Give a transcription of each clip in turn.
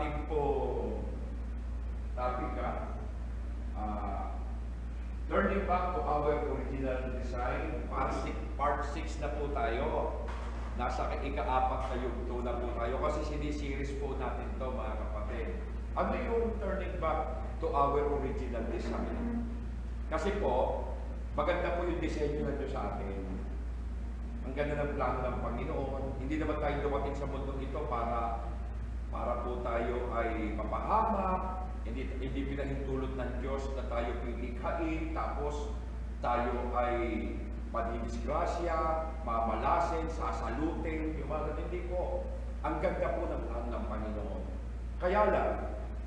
ating po topic, turning back to our original design, part 6 na po tayo. Nasa ika-4 na yugto na po tayo kasi sinisiris po natin to, mga kapatid. Ano yung turning back to our original design? Kasi po, maganda po yung disenyo na ito sa atin. Ang ganda ng plano ng Panginoon. Hindi naman tayo dumating sa mundong ito para po tayo ay mapahamak. Hindi pinahintulot ng Diyos na tayo pilikhain, tapos tayo ay madidisgrasya, mamalasin, sasalutin, yung mga ganun. Hindi po. Ang ganda po ng plano ng Panginoon. Kaya lang,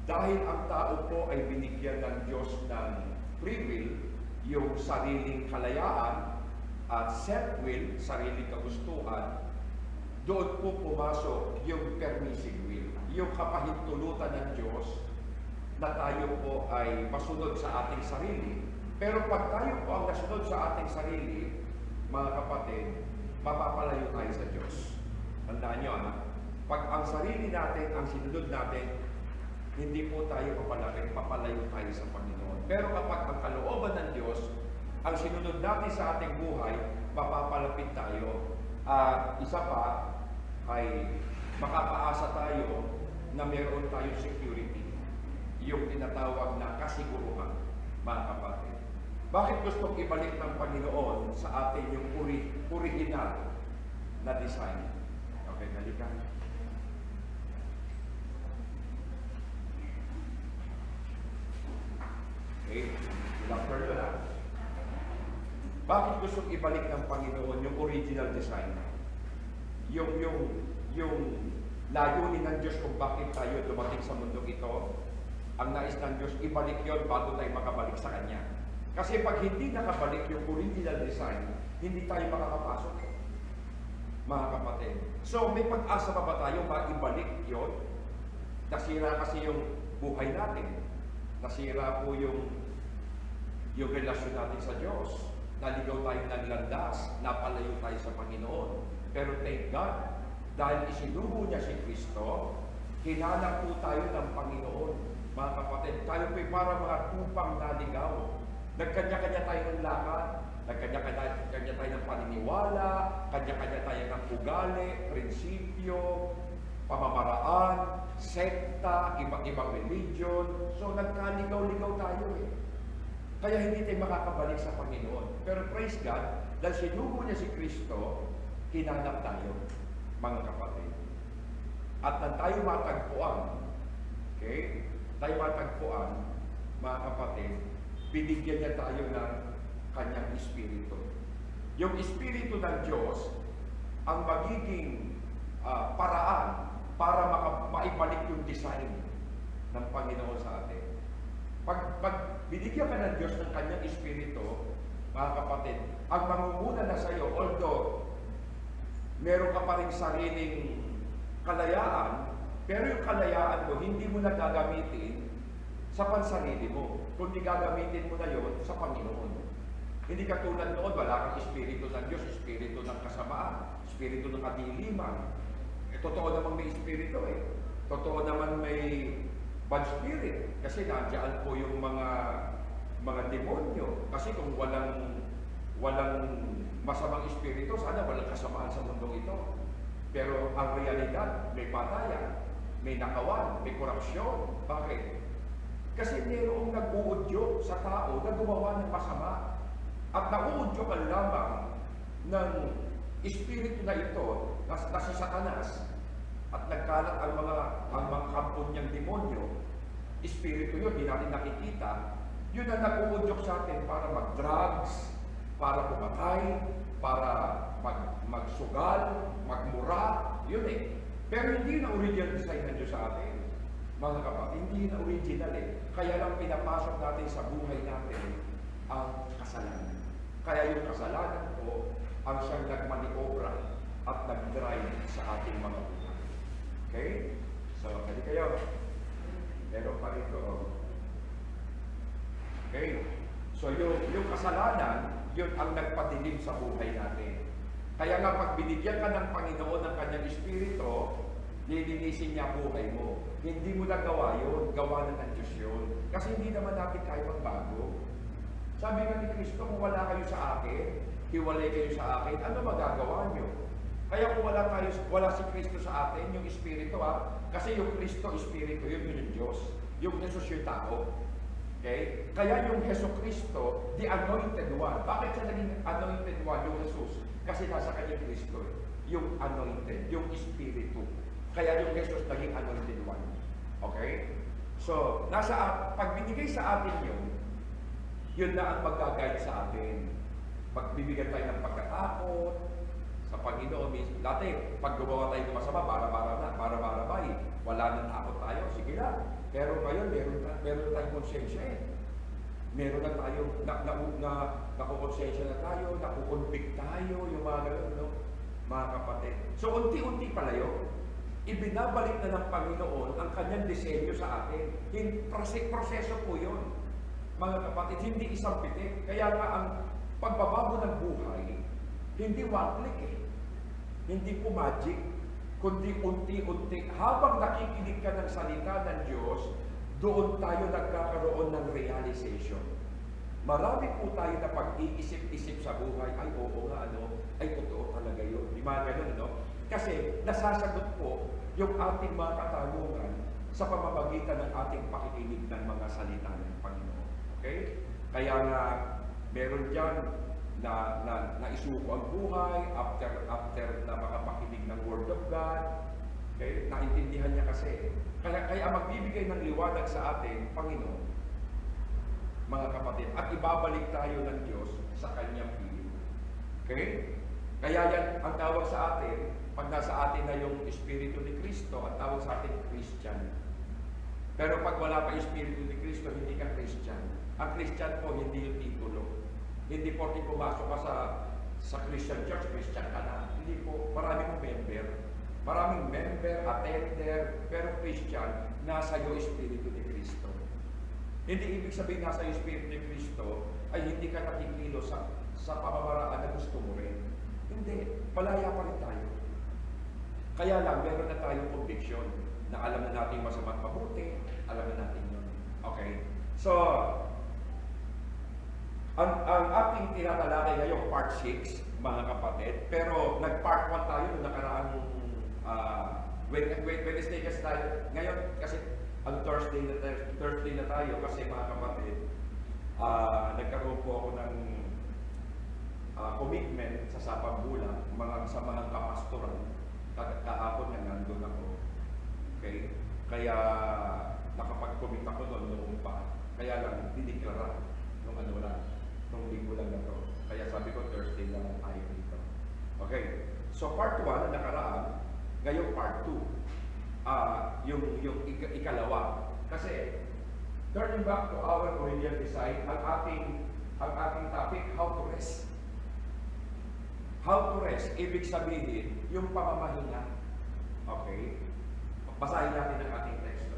dahil ang tao po ay binigyan ng Diyos ng free will, yung sariling kalayaan at self-will, sariling kagustuhan, doon po pumasok yung permissive will, yung kapahintulutan ng Diyos na tayo po ay masunod sa ating sarili. Pero pag tayo po ang nasunod sa ating sarili, mga kapatid, mapapalayo tayo sa Diyos. Tandaan nyo, pag ang sarili natin, ang sinunod natin, hindi po tayo papalayo tayo sa Panginoon. Pero kapag ang kalooban ng Diyos, ang sinunod natin sa ating buhay, mapapalapit tayo. At isa pa, ay makakaasa tayo na meron tayong security. Yung tinatawag na kasiguruhan, mga kapatid. Bakit gustong ibalik ng Panginoon sa atin yung original na design? Okay, halika. Okay, doctor yun ha. Bakit gustong ibalik ng Panginoon yung original design? Yung layunin ng Diyos kung bakit tayo dumating sa mundong ito, ang nais ng Diyos, ibalik yon bago tayo makabalik sa Kanya. Kasi pag hindi nakabalik yung original design, hindi tayo makakapasok, mga kapatid. So, may pag-asa pa ba tayo maibalik yon? Nasira kasi yung buhay natin. Nasira po yung relasyon natin sa Diyos. Naligaw tayo ng landas, napalayo tayo sa Panginoon. Pero thank God, dahil isinugo niya si Kristo, hinanap po tayo ng Panginoon. Mga kapatid, tayo po'y parang mga tupang naligaw. Nagkanya-kanya tayo ng lakad, nagkanya-kanya tayo ng paniniwala, kanya-kanya tayo ng ugali, prinsipyo, pamamaraan, sekta, iba't-ibang religion. So nagkaligaw-ligaw tayo eh. Kaya hindi tayo makakabalik sa Panginoon. Pero praise God, dahil sinugo niya si Kristo, hinanap tayo, mga kapatid. At nang tayo matagpuan, okay? Tayo matagpuan, mga kapatid, binigyan niya tayo ng Kanyang Espiritu. Yung Espiritu ng Diyos, ang magiging paraan para maibalik yung design ng Panginoon sa atin. Pag binigyan ka ng Diyos ng Kanyang Espiritu, mga kapatid, ang mangunguna na sa iyo, although meron ka pa rin sariling kalayaan, pero yung kalayaan mo, hindi mo na gagamitin sa pansarili mo, kundi gagamitin mo na yon sa Panginoon. Hindi katulad noon, wala kang Espiritu ng Diyos, Espiritu ng kasamaan, Espiritu ng kadiliman. Totoo naman may Espiritu eh. Totoo naman may bad spirit. Kasi nandiyan po yung mga demonyo. Kasi kung walang masamang Espiritu, sana walang kasamaan sa mundong ito. Pero ang realidad, may patayan, may nakawan, may korupsyon. Bakit? Kasi mayroong nag-uudyok sa tao na gumawa ng masama. At nauudyokan lamang ng Espiritu na ito, na si Satanas, at nagkalat ang mga kampon niyang demonyo. Espiritu yun, hindi natin nakikita. Yun ang nag-uudyok sa atin para mag-drugs, para pumatay, para magsugal, magmura, yun eh. Pero hindi na original design ng Diyos sa atin. Mga kapatid, hindi na original eh. Kaya lang pinapasok natin sa buhay natin ang kasalanan. Kaya yung kasalanan po, ang siyang nagmaniobra at nag-drive sa ating mga buhay. Okay? So, hindi kayo. Meron pa rito. Okay? So, yung kasalanan, yun ang nagpadilim sa buhay natin. Kaya nga, pag binigyan ka ng Panginoon ng Kanyang Espiritu, Lilinisin niya ang buhay mo. Hindi mo na gawa yun. Gawa na ng Diyos yun. Kasi hindi naman natin kaya magbago. Sabi nga ni Kristo, kung wala kayo sa akin, hiwalay kayo sa akin, ano magagawa niyo? Kaya kung wala si Kristo sa atin, yung Espiritu kasi yung Kristo, Espiritu, yun yung Diyos. Yung Jesus yung tao. Okay? Kaya yung Heso Kristo, the anointed one. Bakit siya naging anointed one, yung Jesus? Kasi nasa kanya Kristo. Yung anointed, yung Espiritu. Kaya yung Jesus naging anointed one. Okay? So, pag binigay sa atin yun na ang mag-guide sa atin. Pagbibigyan tayo ng pagkatakot sa Panginoon. Dati, pag gumawa tayo ng masama, para-barabay. Wala nang takot tayo, sige lang. Pero ngayon, meron na tayong konsensya Meron na tayo, nakukonsensya na tayo, nakukonvict tayo, yung mga gano'n, no? Mga kapatid. So, unti-unti pala yun. Ibinabalik na ng Panginoon ang kanyang disenyo sa atin. Proseso po yun. Mga kapatid, hindi isang pitik. Kaya nga ang pagbabago ng buhay, hindi one click Hindi po magic, kundi unti-unti. Habang nakikinig ka ng salita ng Diyos, doon tayo nagkakaroon ng realization. Marami po tayo na pag-iisip-isip sa buhay, ay oo nga, ay totoo talaga yun. Di ba ganun, Kasi nasasagot po yung ating mga katanungan sa pamamagitan ng ating pakikinig ng mga salita ng Panginoon. Okay? Kaya nga, meron dyan na isuko ang buhay after na makapakinig ng Word of God. Okay? Naintindihan niya kasi. Kaya magbibigay ng liwanag sa atin, Panginoon, mga kapatid, at ibabalik tayo ng Diyos sa Kanyang piling. Okay? Kaya yan ang tawag sa atin, pag nasa atin na yung Espiritu ni Kristo, ang tawag sa atin Christian. Pero pag wala pa Espiritu ni Kristo, hindi ka Christian. Ang Christian po, hindi yung titulo. Hindi po pumasok ka sa Christian Church, Christian ka na. Hindi po, maraming member, attender, pero Christian, nasa iyo Espiritu ni Kristo. Hindi ibig sabihin nasa iyo Espiritu ni Kristo ay hindi ka nakikilo sa pamamaraan na gusto mo rin. Hindi, palaya pa rin tayo. Kaya lang, meron na tayong conviction na alam na natin masama't mabuti, alam na natin yun. Okay? So, ang ating tinatalakay ngayon, part 6, mga kapatid, pero nag-part 1 tayo noong nakaraang Wednesday kasi tayo. Ngayon, kasi ang Thursday na tayo kasi mga kapatid, nagkaroon po ako ng commitment sa Sapagbulang, sa mga kapastoran. Kahapon na nandun ako. Okay? Kaya nakapag-commit ako noon pa. Kaya lang, dideklara nung linggo lang na to. Kaya sabi ko, Thursday lang tayo dito. Okay. So, part 1 na nakaraan, ngayon part 2. Yung ikalawa. Kasi, turning back to our original design, ang ating topic, how to rest. How to rest, ibig sabihin, yung pamamahinga. Okay? Basahin natin ang ating teksto.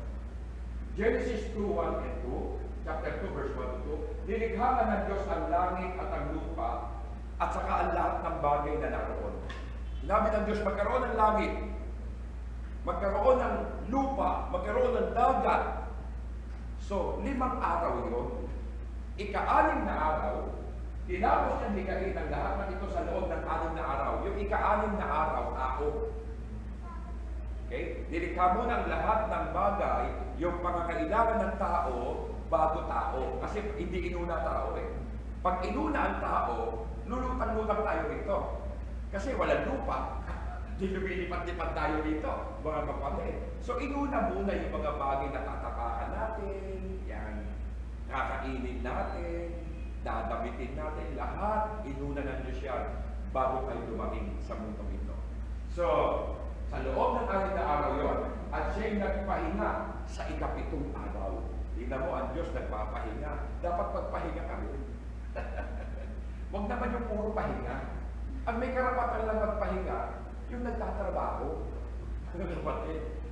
Genesis 2:1 and 2, chapter 2, verse 1 to 2, nilikha ng Diyos ang langit at ang lupa, at saka ang lahat ng bagay na naroon. Sinabi ng Diyos, magkaroon ng langit, magkaroon ng lupa, magkaroon ng dagat. So, 5 araw yun. Ika-6 na araw, tinapos niyang ligain ang lahat ng ito sa loob ng 6 na araw. Yung ika-6 na araw, tao. Okay? Nilikha mo ng lahat ng bagay, yung pangangailangan ng tao, bago tao. Kasi hindi inuna tao Pag inuna ang tao, lulutang-lutang tayo rito. Kasi walang lupa. Hindi lumilipat-lipat tayo dito, mga kapatid. So inuna muna yung mga bagay na tatapakan natin, yan, kakainin natin, dadamitin natin, lahat, inuna ng Diyos yan bago tayo dumating sa mundo ito. So, sa loob ng 6 na araw yon, at siya'y nagpahinga sa ika-7 araw. Tingnan mo, ang Diyos nagpapahinga. Dapat magpahinga kami. Huwag naman yung puro pahinga. Ang may karapatan lang magpahinga, yung nagtatrabaho.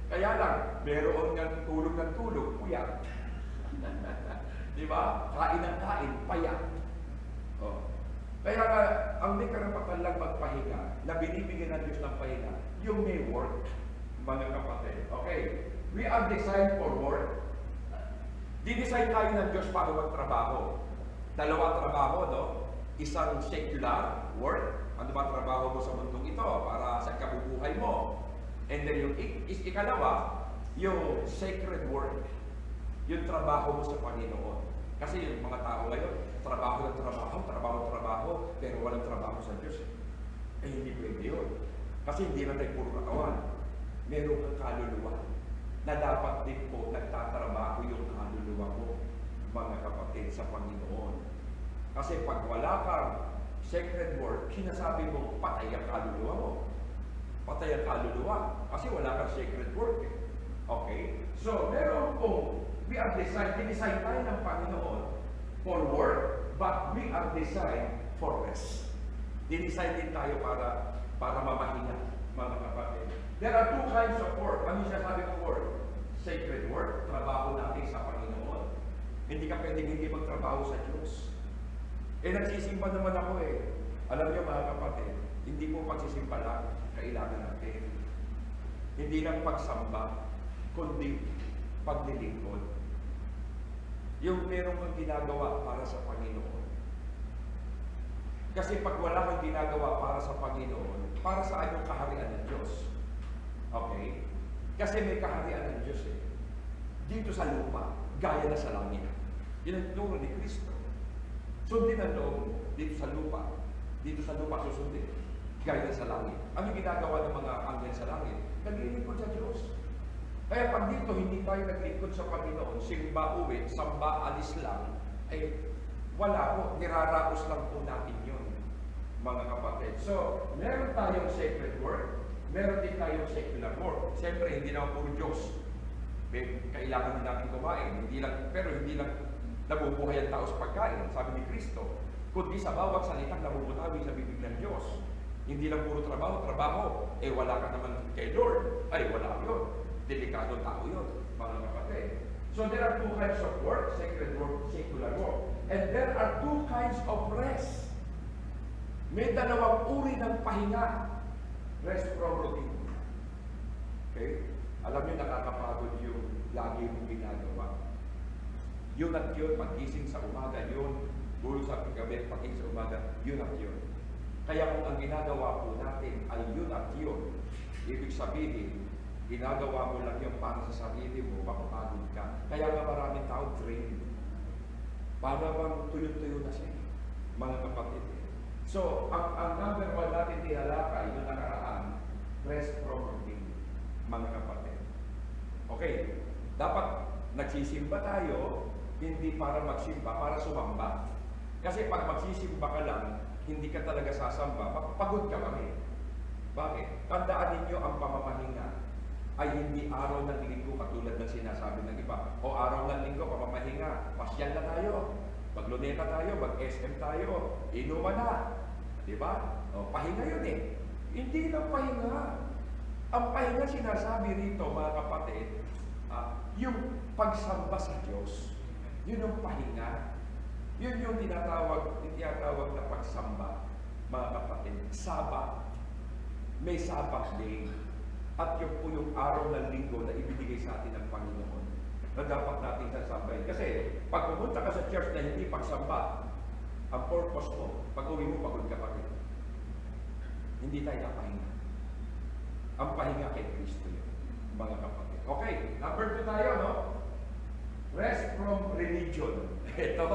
Kaya lang, meron ng tulog, puyat. Di ba? Kain ng kain, payat. Oh. Kaya ang may karapatan lang magpahinga, na binibigyan ng Diyos ng pahinga, yung may work. mga kapatid. Okay, we are designed for work. Dinesign tayo ng Diyos para magtrabaho. Dalawang trabaho, no? Isang secular work. Ano ba trabaho mo sa mundong ito para sa kabubuhay mo? And then yung ikalawa, yung sacred work. Yung trabaho mo sa Panginoon. Kasi yung mga tao ngayon, trabaho, pero walang trabaho sa Diyos. Eh hindi pwede yun. Kasi hindi na tayo puro katawan. Meron kang kaluluwa na dapat din po nagtatrabaho yung kaluluwa mo, mga kapatid, sa Panginoon. Kasi pag wala kang sacred work, sinasabi mo, patay ang kaluluwa mo. Patay ang kaluluwa. Kasi wala kang sacred work. Okay? So, meron po, we are designed tayo ng Panginoon for work, but we are designed for rest. Dinesign din tayo para mamahinga, mga kapatid. There are two kinds of work. Ano siya sabi ng work? Sacred work, trabaho natin sa Panginoon. Hindi ka pwedeng hindi magtrabaho sa Diyos. Eh, nagsisimba naman ako eh. Alam niyo mga kapatid, hindi po pagsisimba lang kailangan natin. Hindi lang pagsamba, kundi paglilingkod. Yung meron kang ginagawa para sa Panginoon. Kasi pag wala kang ginagawa para sa Panginoon, para saan yung kaharian ng Diyos? Okay? Kasi may kaharian ng Diyos eh. Dito sa lupa, gaya na sa langit. Yun ang turo ni Kristo. Sundin ang loob mo dito sa lupa. Dito sa lupa susundin. Gaya na sa langit. Ano ginagawa ng mga anghel sa langit? Naglilingkod sa Diyos. Kaya pag dito hindi tayo naglingkod sa Panginoon, simba uwi, samba, alis lang, eh wala po, niraraos lang po natin yun, mga kapatid. So, meron tayong sacred work, meron din tayong secular work. Siyempre, hindi naman puro Diyos. Kailangan din natin kumain, pero hindi lang nabubuhay ang tao sa pagkain, sabi ni Kristo. Kundi sa bawat salitang nabubutawi sa bibig ng Diyos. Hindi lang puro trabaho, eh wala ka naman kay Lord, ay wala yun. Delikado tao yun, mga kapatid. So there are two kinds of work, sacred work, secular work. And there are two kinds of rest. May dalawang uri ng pahinga. Rest from routine. Okay? Alam niyo, nakakapagod yung lagi mong ginagawa. Yun at yun, pag-gising sa umaga, yun. Bulo sa gabi, pag-gising sa umaga, yun at yun. Kaya kung ang ginagawa po natin ay yun at yun, ibig sabihin, ginagawa mo lang yung para sa sarili mo, mapapagod ka. Kaya nga maraming tao drain. Para bang tuyo-tuyo na siya, mga kapatid. So, ang number one natin tinalakay, yung nakaraan, rest from routine, mga kapatid. Okay, dapat nagsisimba tayo, hindi para magsimba, para sumamba. Kasi pag magsisimba ka lang, hindi ka talaga sasamba, pagod ka pa rin. Bakit? Tandaan ninyo ang pamamahinga ay hindi araw ng linggo katulad ng sinasabi ng iba. O araw ng linggo, pamamahinga, pasyal na tayo, magluneta tayo, mag-SM tayo, inuman na. Diba? O, pahinga yun eh. Hindi lang pahinga. Ang pahinga sinasabi rito, mga kapatid, yung pagsamba sa Diyos. Yun yung pahinga. Yun yung tinatawag na pagsamba, mga kapatid. Sabat. May Sabbath day. At yun po yung araw ng linggo na ibinigay sa atin ng Panginoon na dapat natin sasambahin. Kasi pag pumunta ka sa church na hindi pagsamba, ang purpose mo, pag uwi mo, pagod ka pa rin. Hindi tayo napahinga. Ang pahinga kay Kristo yun, mga kapatid. Okay, number 2 tayo, no? Rest from religion. Ito,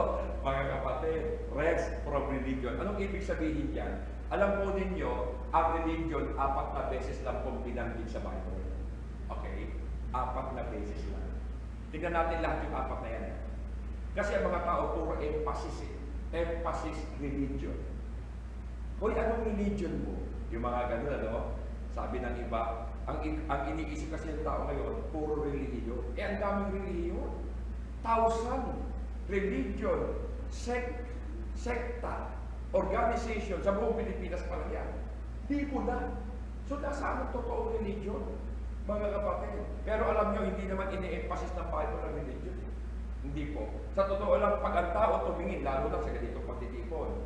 mga kapatid, rest from religion. Anong ibig sabihin yan? Alam po ninyo, ang religion, 4 na beses lang pong binanggit sa Bible. Okay? 4 na beses lang. Tingnan natin lahat yung 4 na yan. Kasi ang mga tao, puro emphasis eh. Emphasis religion. Hoy, anong religion mo? Yung mga ganun, ano? Sabi ng iba, ang iniisip kasi ng tao ngayon, puro religion. Eh, ang daming religion. 1,000 religion, sekta, organization, sa buong Pilipinas pala yan. Di po na. So, nasaan ang totoong religion, mga kapatid? Pero alam nyo, hindi naman ini-emphasis ng Bible ang religion. Hindi po. Sa totoo lang, pag ang tao tumingin, lalo na sa ganitong pagtitipon,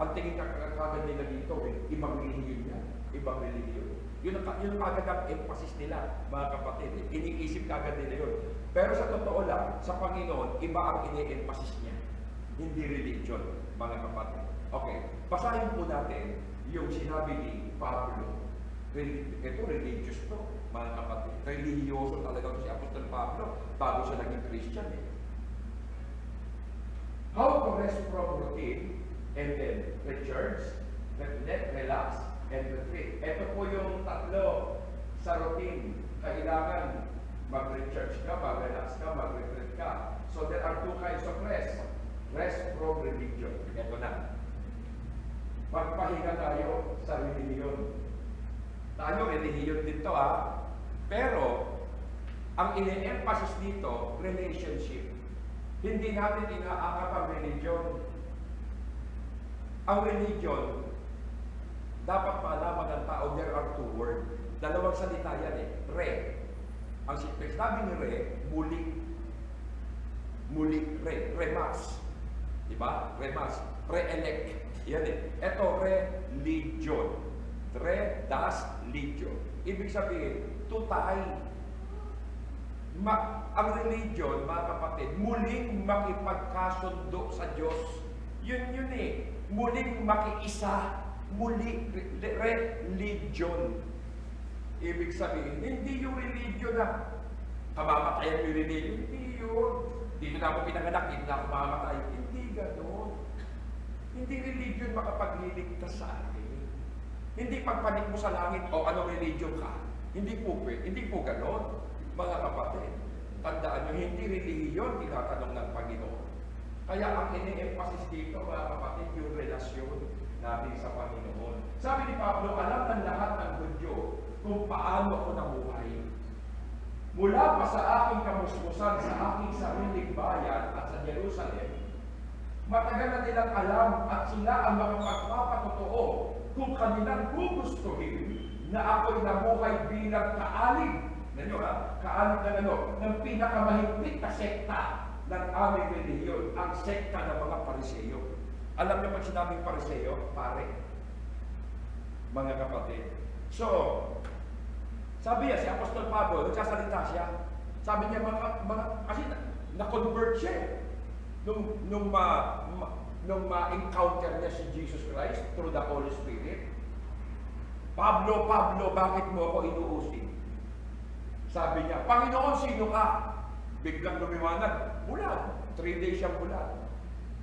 ang tingin kagad nila dito, ibang religion yan. ibang relihiyon. Yun ang kagad ang emphasis nila, mga kapatid. Iniisip kagad nila yun. Pero sa totoo lang, sa Panginoon, iba ang ini-emphasis niya. Hindi religion, mga kapatid. Okay, basahin po natin yung sinabi ni Pablo. Ito, religious to, mga kapatid. Religyoso talaga si Apostol Pablo bago siya naging Christian. How to rest from routine and then recharge, reflect, relax, and retreat. Ito po yung tatlo sa routine. Kailangan mag-recharge ka, mag-relax ka, mag-retreat ka. So there are two kinds of rest. Rest from religion. Ito na. Magpahinga tayo sa religion. Tayo, religion dito Pero, ang ine-emphasis dito, relationship. Hindi natin inaangat ang religion. Ang religion, dapat malaman ng tao, there are two words. Dalawang salita yan Re. Ang sinabi ni re, muli. Muli, re. Remas. Diba? Remas. Re-elect. Yan Ito, religion. Re, das, legion. Ibig sabihin, tutay. Ang religion, mga kapatid, muling makipagkasundo sa Diyos. Yun Muling makiisa. Muli, religion. Ibig sabihin, hindi yung religion na kamamatayan yung religion. Hindi yun. Dito na ako pinanganak, dito na ako mamamatay. Hindi gano'n. Hindi religion makapagliligtas sa atin. Hindi pagpanik mo sa langit, anong religion ka. Hindi po gano'n, mga kapatid. Tandaan nyo, hindi religion tinatanong ng Panginoon. Kaya ang ini-emphasis dito, mga kapatid, yung relasyon natin sa Panginoon. Sabi ni Pablo, alam ng lahat ng Hudyo kung paano ako nabuhay. Mula pa sa aking kamusmusan sa aking sariling bayan at sa Jerusalem, matagal na nilang alam at sila ang makapagpapatotoo kung kanilang gugustuhin na ako'y nabuhay bilang kaalig. Kaalig ng pinakamahigpit na sekta ng aming relihiyon, ang sekta ng mga Pariseyo. Alam niyo pag sinabing Pariseyo, pare, mga kapatid. So, sabi niya, si Apostol Pablo, nagsasalita siya. Sabi niya, kasi na-convert siya nung ma-encounter niya si Jesus Christ through the Holy Spirit. Pablo, bakit mo ako inuusin? Sabi niya, Panginoon, sino ka? Biglang lumiwanag, bulag. 3 days siyang bulag.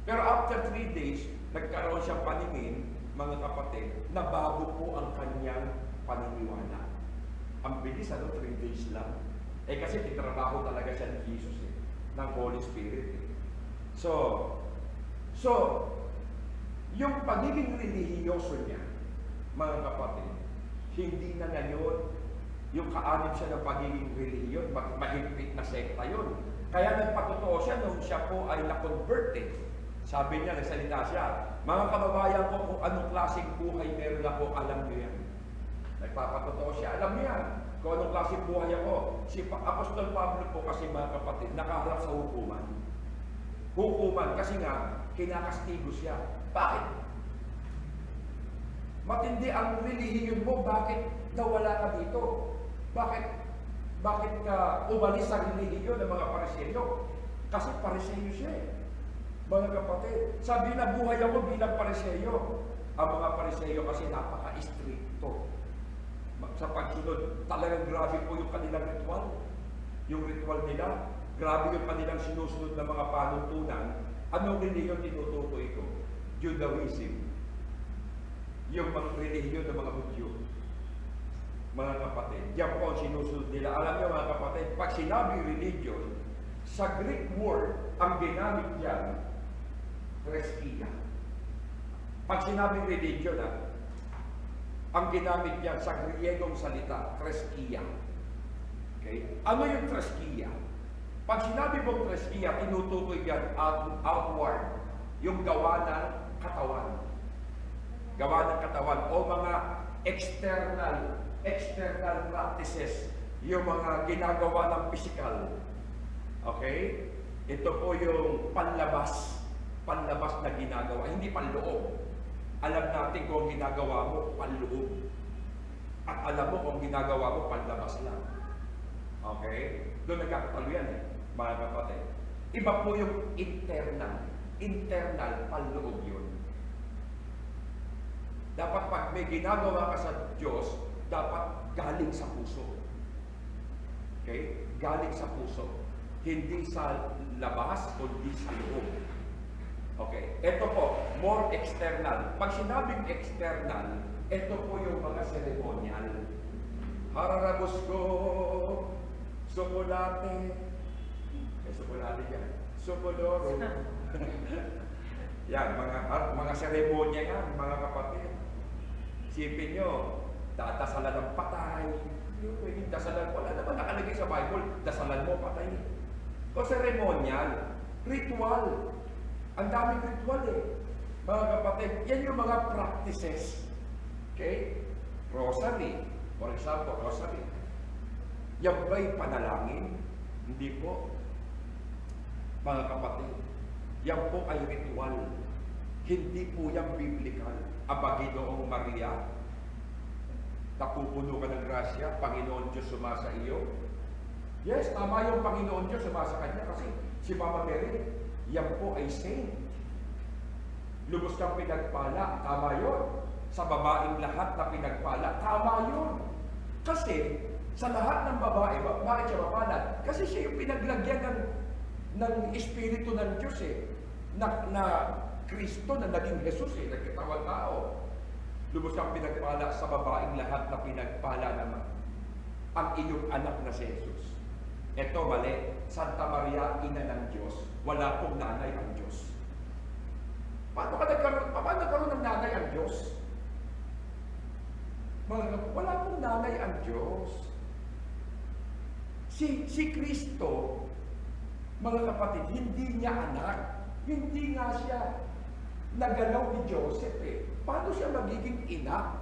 Pero after 3 days, nagkaroon siyang paningin, mga kapatid, na bago po ang kanyang paniniwala. Ang bilis, 3 days lang. Kasi titrabaho talaga siya ni Jesus ng Holy Spirit. So, yung pagiging relihiyoso niya, mga kapatid, hindi na ngayon yung kaanib siya ng pagiging relihiyon, mahigpit na sekta yun. Kaya nagpatotoo siya nung siya po ay na-convert. Sabi niya, nagsalita siya, mga kababayan ko, kung anong klaseng buhay meron ako, alam niyo yan. Nagpapatotoo siya, alam niya kung anong klaseng buhay ako. Si Apostol Pablo po kasi, mga kapatid, nakaharap sa hukuman. Hukuman kasi nga, kinakastigo siya. Bakit? Matindi ang relihiyon mo, bakit nawala ka dito? Bakit ka umalis sa relihiyon ng mga Pariseyo? Kasi Pariseyo siya mga kapatid. Sabi na buhay ako bilang Pariseyo. Ang mga Pariseyo kasi napaka-stricto sa pagsunod. Talagang grabe po yung kanilang ritual. Yung ritual nila, grabe yung kanilang sinusunod ng mga panuntunan. Anong relihiyon tinutukoy ko? Judaism. Yung mga relihiyon ng mga Hudyo. Mga kapatid, yan po ang sinusunod nila. Alam niyo, mga kapatid, pag sinabi religion, sa Greek word, ang ginamit dyan, Kreskia. Pag sinabi religion, ang ginamit dyan sa Griegong salita, Kreskia. Okay? Ano yung Kreskia? Pag sinabi mong Kreskia, tinutukoy yan outward, yung gawa ng katawan. Gawa ng katawan o mga external practices, yung mga ginagawa ng physical. Okay? Ito po yung panlabas na ginagawa, hindi panloob. Alam natin kung ginagawa mo, panloob. alam mo kung ginagawa mo, panlabas lang. Okay? Doon nagkakatalo yan eh, mga kapatid. Iba po yung internal. Internal, panloob yun. Dapat pag may ginagawa ka sa Diyos, dapat galing sa puso. Okay? Galing sa puso. Hindi sa labas, kundi sa loob. Okay? Ito po, more external. Pag sinabing external, ito po yung mga ceremonial. Hararabos ko, sokolate. May sokolate dyan. Sokoloro. Yan, mga seremonya yan, mga kapatid. Isipin nyo, dadasalan ng patay. Yung pwedeng dasalan, wala naman nakalagay sa Bible, dasalan mo, patay. O ceremonial, ritual. Ang daming ritual eh. Mga kapatid, yan yung mga practices. Okay? Rosary. For example, rosary. Yan ba'y panalangin? Hindi po. Mga kapatid, yan po ay ritual. Hindi po yan biblical. Aba, Ginoong Maria, napupuno ka ng grasya, Panginoon Diyos sumasa iyo. Yes, tama yung Panginoon Diyos sumasa kanya kasi si Mama Mary, yan po ay saint. Lubos kang pinagpala, tama yun. Sa babaeng lahat na pinagpala, tama yun. Kasi sa lahat ng babae, bakit siya mapalad? Kasi siya yung pinaglagyan ng Espiritu ng Diyos eh. Na Kristo na naging Jesus eh, nagkatawang tao. Lubos kang pinagpala sa babaeng lahat na pinagpala naman ang iyong anak na si Jesus. Ito mali, Santa Maria, ina ng Diyos, wala pong nanay ang Diyos. Paano nagkaroon ng nanay ang Diyos? Wala pong nanay ang Diyos. Si Kristo, mga kapatid, hindi niya anak. Hindi nga siya nagalaw ni Joseph eh. Paano siya magiging ina?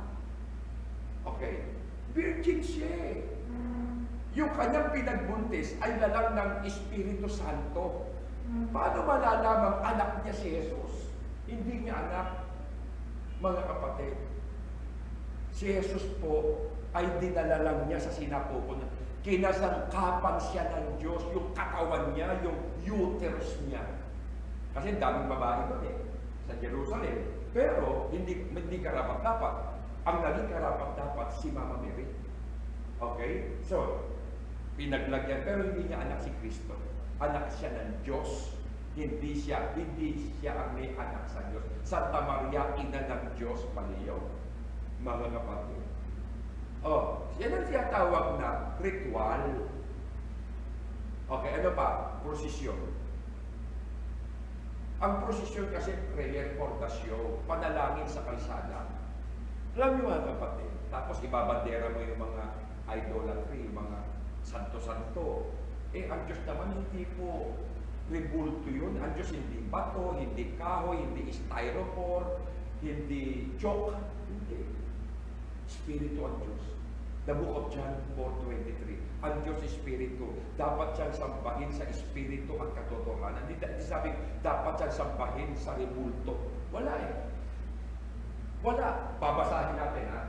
Okay? Virgin siya eh. Yung kanyang pinagbuntis ay lalang ng Espiritu Santo. Paano malalamang anak niya si Jesus? Hindi niya anak, mga kapatid. Si Jesus po ay dinala lang niya sa sinapupunan. Kinasangkapan siya ng Diyos, yung katawan niya, yung uterus niya. Kasi daming babae doon eh, sa Jerusalem. Pero hindi karapat-dapat. Ang naging karapat-dapat si Mama Mary. Okay? So, pinaglagyan, pero hindi niya anak si Kristo. Anak siya ng Diyos. Hindi siya ang may anak sa Diyos. Santa Maria, ina ng Diyos, paliyo. Mga kapatid. Yan ang tinatawag na ritual. Okay, ano pa? Prosesyon. Ang prosesyon kasi prayer for the show, panalangin sa kalsada. Alam niyo mga kapatid, tapos ibabandera mo yung mga idolatry, yung mga santo-santo. Ang Diyos naman hindi po rebulto yun. Ang Diyos hindi bato, hindi kahoy, hindi styrofoam, hindi chalk. Hindi. Espiritu ang Diyos. The book of John 4:23. Ang Diyos Espiritu. Dapat siyang sambahin sa Espiritu at katotohanan. Hindi sabing dapat siyang sambahin sa rebulto. Wala eh. Wala. Babasahin natin ha.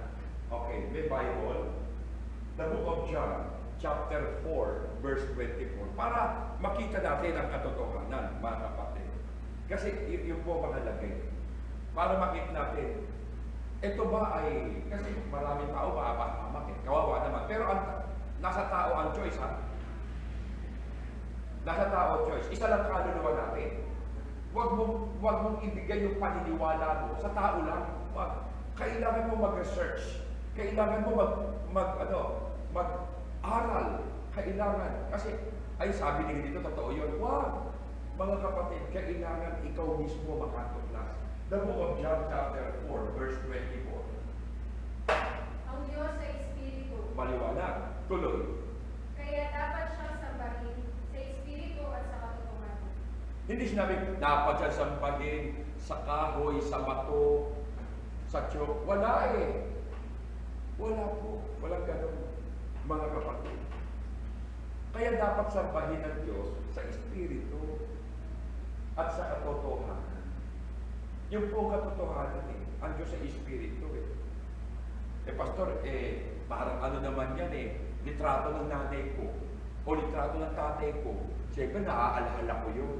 Okay, may Bible. The book of John, chapter 4, verse 24. Para makita natin ang katotohanan, mga kapatid. Kasi yun po mahalaga. Para makita natin, ito ba ay, kasi maraming tao maapahamak eh, kawawa naman. Pero nasa tao ang choice ha. Nasa tao ang choice. Isa lang kaluluwa natin. Huwag mong ibigay yung paniniwala mo sa tao lang. Kailangan mo mag-research. Kailangan mo mag-aral. Kailangan. Kasi, ay sabi nila dito, totoo yun. Wag! Mga kapatid, kailangan ikaw mismo makatuklas. The book of John chapter 4, verse 24. Ang Diyos ay Espiritu. Maliwanag. Tuloy. Kaya dapat siyang sambahin sa Espiritu at sa katotohanan. Hindi sinabi, dapat siya sambahin sa kahoy, sa bato, sa tiyok. Wala eh. Wala po. Walang ganun. Mga kapatid. Kaya dapat sambahin ng Diyos sa Espiritu at sa katotohanan. Yung po katotohanan eh, ang Diyos sa Espiritu eh. Pastor, parang ano naman yan eh, litrato ng nanay ko o litrato ng tatay ko. Siyempre, naaalala ko yun.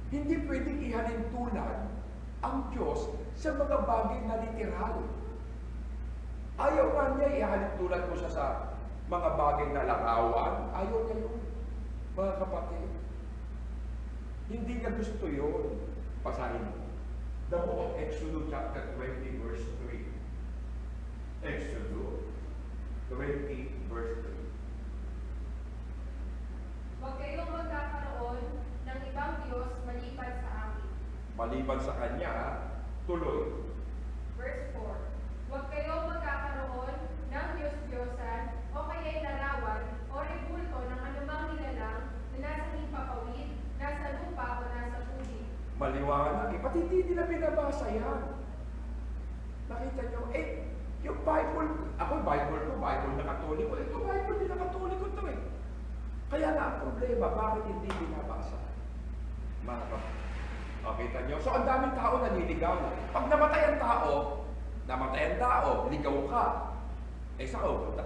Hindi pwedeng ihalin tulad ang Diyos sa mga bagay na literal. Ayaw nga niya ihalin tulad mo siya sa mga bagay na larawan. Ayaw niya yun, mga kapatid. Hindi niya gusto yun. Pasahin mo. The book of Exodus chapter 20 verse 3. Exodus 20 verse 3. Huwag kayong magkakaroon ng ibang Diyos maliban sa akin. Maliban sa kanya, tuloy. Verse 4. Huwag kayong magkakaroon ng Diyos-Diyosan o kaya'y larawan o rebulto ng anumang nilalang na nasa himpapawid, nasa lupa o nasa tubig. Maliwanag. Pati hindi nila binabasa yan. Nakita nyo, yung Bible, ako Bible na Katoliko. Ito Bible din na Katoliko to eh. Kaya nga ang problema, bakit hindi binabasa? Mga kapatid. Kita nyo? So ang daming tao naniligaw. Pag namatay ang tao, ligaw ka. Saan ka pupunta?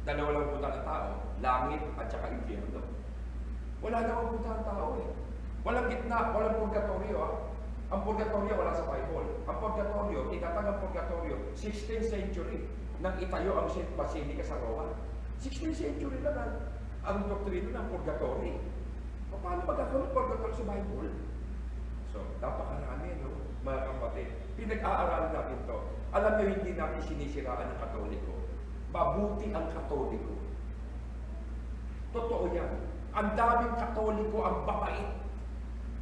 Dalawa lang punta ng tao, langit at saka impyerno. Wala namang punta ng tao eh. Walang gitna, walang purgatorio. Ang purgatorio wala sa Bible. Ang purgatorio, itatag ang purgatorio, 16th century, nang itayo ang St. Basilica sa Roma. 16th century lang ang doktrina ng purgatorio. Paano magkakaroon ng purgatorio sa Bible? So, napakarami, no? Mga kapatid, pinag-aaralan natin to. Alam niyo, hindi natin sinisiraan ng Katoliko. Mabuti ang Katoliko. Totoo yan. Ang daming Katoliko ang babait.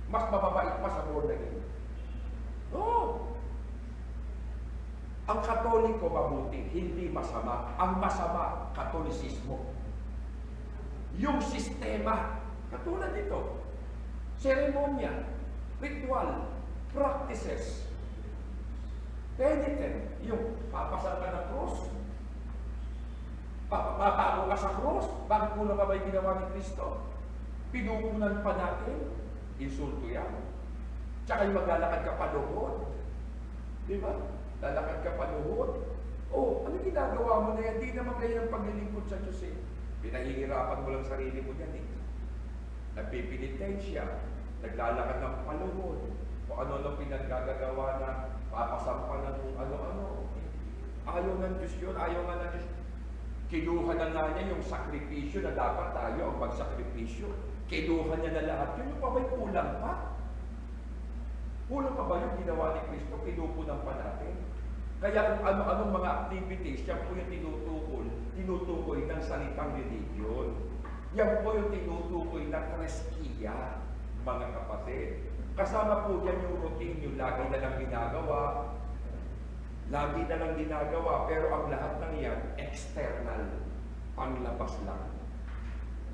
Mas mababait pa sa born again. Oo. Ang Katoliko mabuti, hindi masama. Ang masama, Katolisismo. Yung sistema, katulad nito, seremonya, ritual, practices, penitent, yung papasal ka ng cross, papapako ka sa cross, bakit kulang ka ba yung ginawa ni Kristo? Pinupunan pa natin, insulto yan. Tsaka yung maglalakad ka paluhod. Di ba? Lalakad ka paluhod. Ano ginagawa mo na yan? Di naman kayo ng paglilingkod sa Diyos eh. Pinahihirapan mo lang sarili mo yan eh. Nagpipinitensya, naglalakad ng paluhod, o ano-ano pinaggagawa na papasampa ng ano-ano. Ayaw ng Diyos yun, ayaw nga ng Diyos. Kinuha na nga niya yung sakripisyo na dapat tayo ang magsakripisyo. Kinuha niya na lahat yun. Yung pa ba'y kulang pa? Kulang pa ba yung ginawa ni Kristo? Pinupunan pa natin. Kaya kung ano-anong mga activities, yan po yung tinutukoy ng salitang religion. Yan po yung tinutukoy ng kreskiya, mga kapatid. Kasama po dyan yung routine, yung lagi na lang ginagawa. Lagi na lang ginagawa, pero ang lahat ng yan, external. Panglabas lang.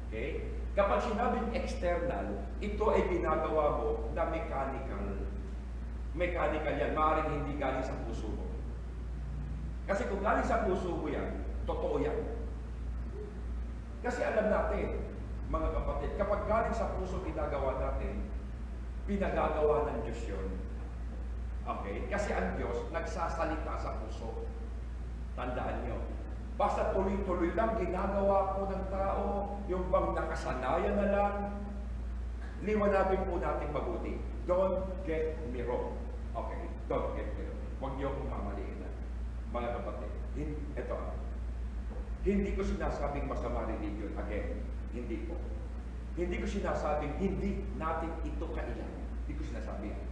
Okay? Kapag sinabing external, ito ay ginagawa mo na mechanical. Mechanical yan, maaaring hindi galing sa puso mo. Kasi kung galing sa puso mo yan, totoo yan. Kasi alam natin, mga kapatid, kapag galing sa puso ginagawa natin, pinagagawa ng Diyos yun. Okay? Kasi ang Diyos nagsasalita sa puso. Tandaan nyo. Basta tuloy-tuloy lang ginagawa po ng tao, yung bang nakasanayan na lang, liwanagin po natin mabuti. Don't get me wrong. Okay? Don't get me wrong. Huwag niyo akong mamaliin na. Mga kapatid, ito hindi ko sinasabing masama religion. Again, hindi po. Hindi ko sinasabing hindi natin ito kailangan. Hindi ko sinasabi yan.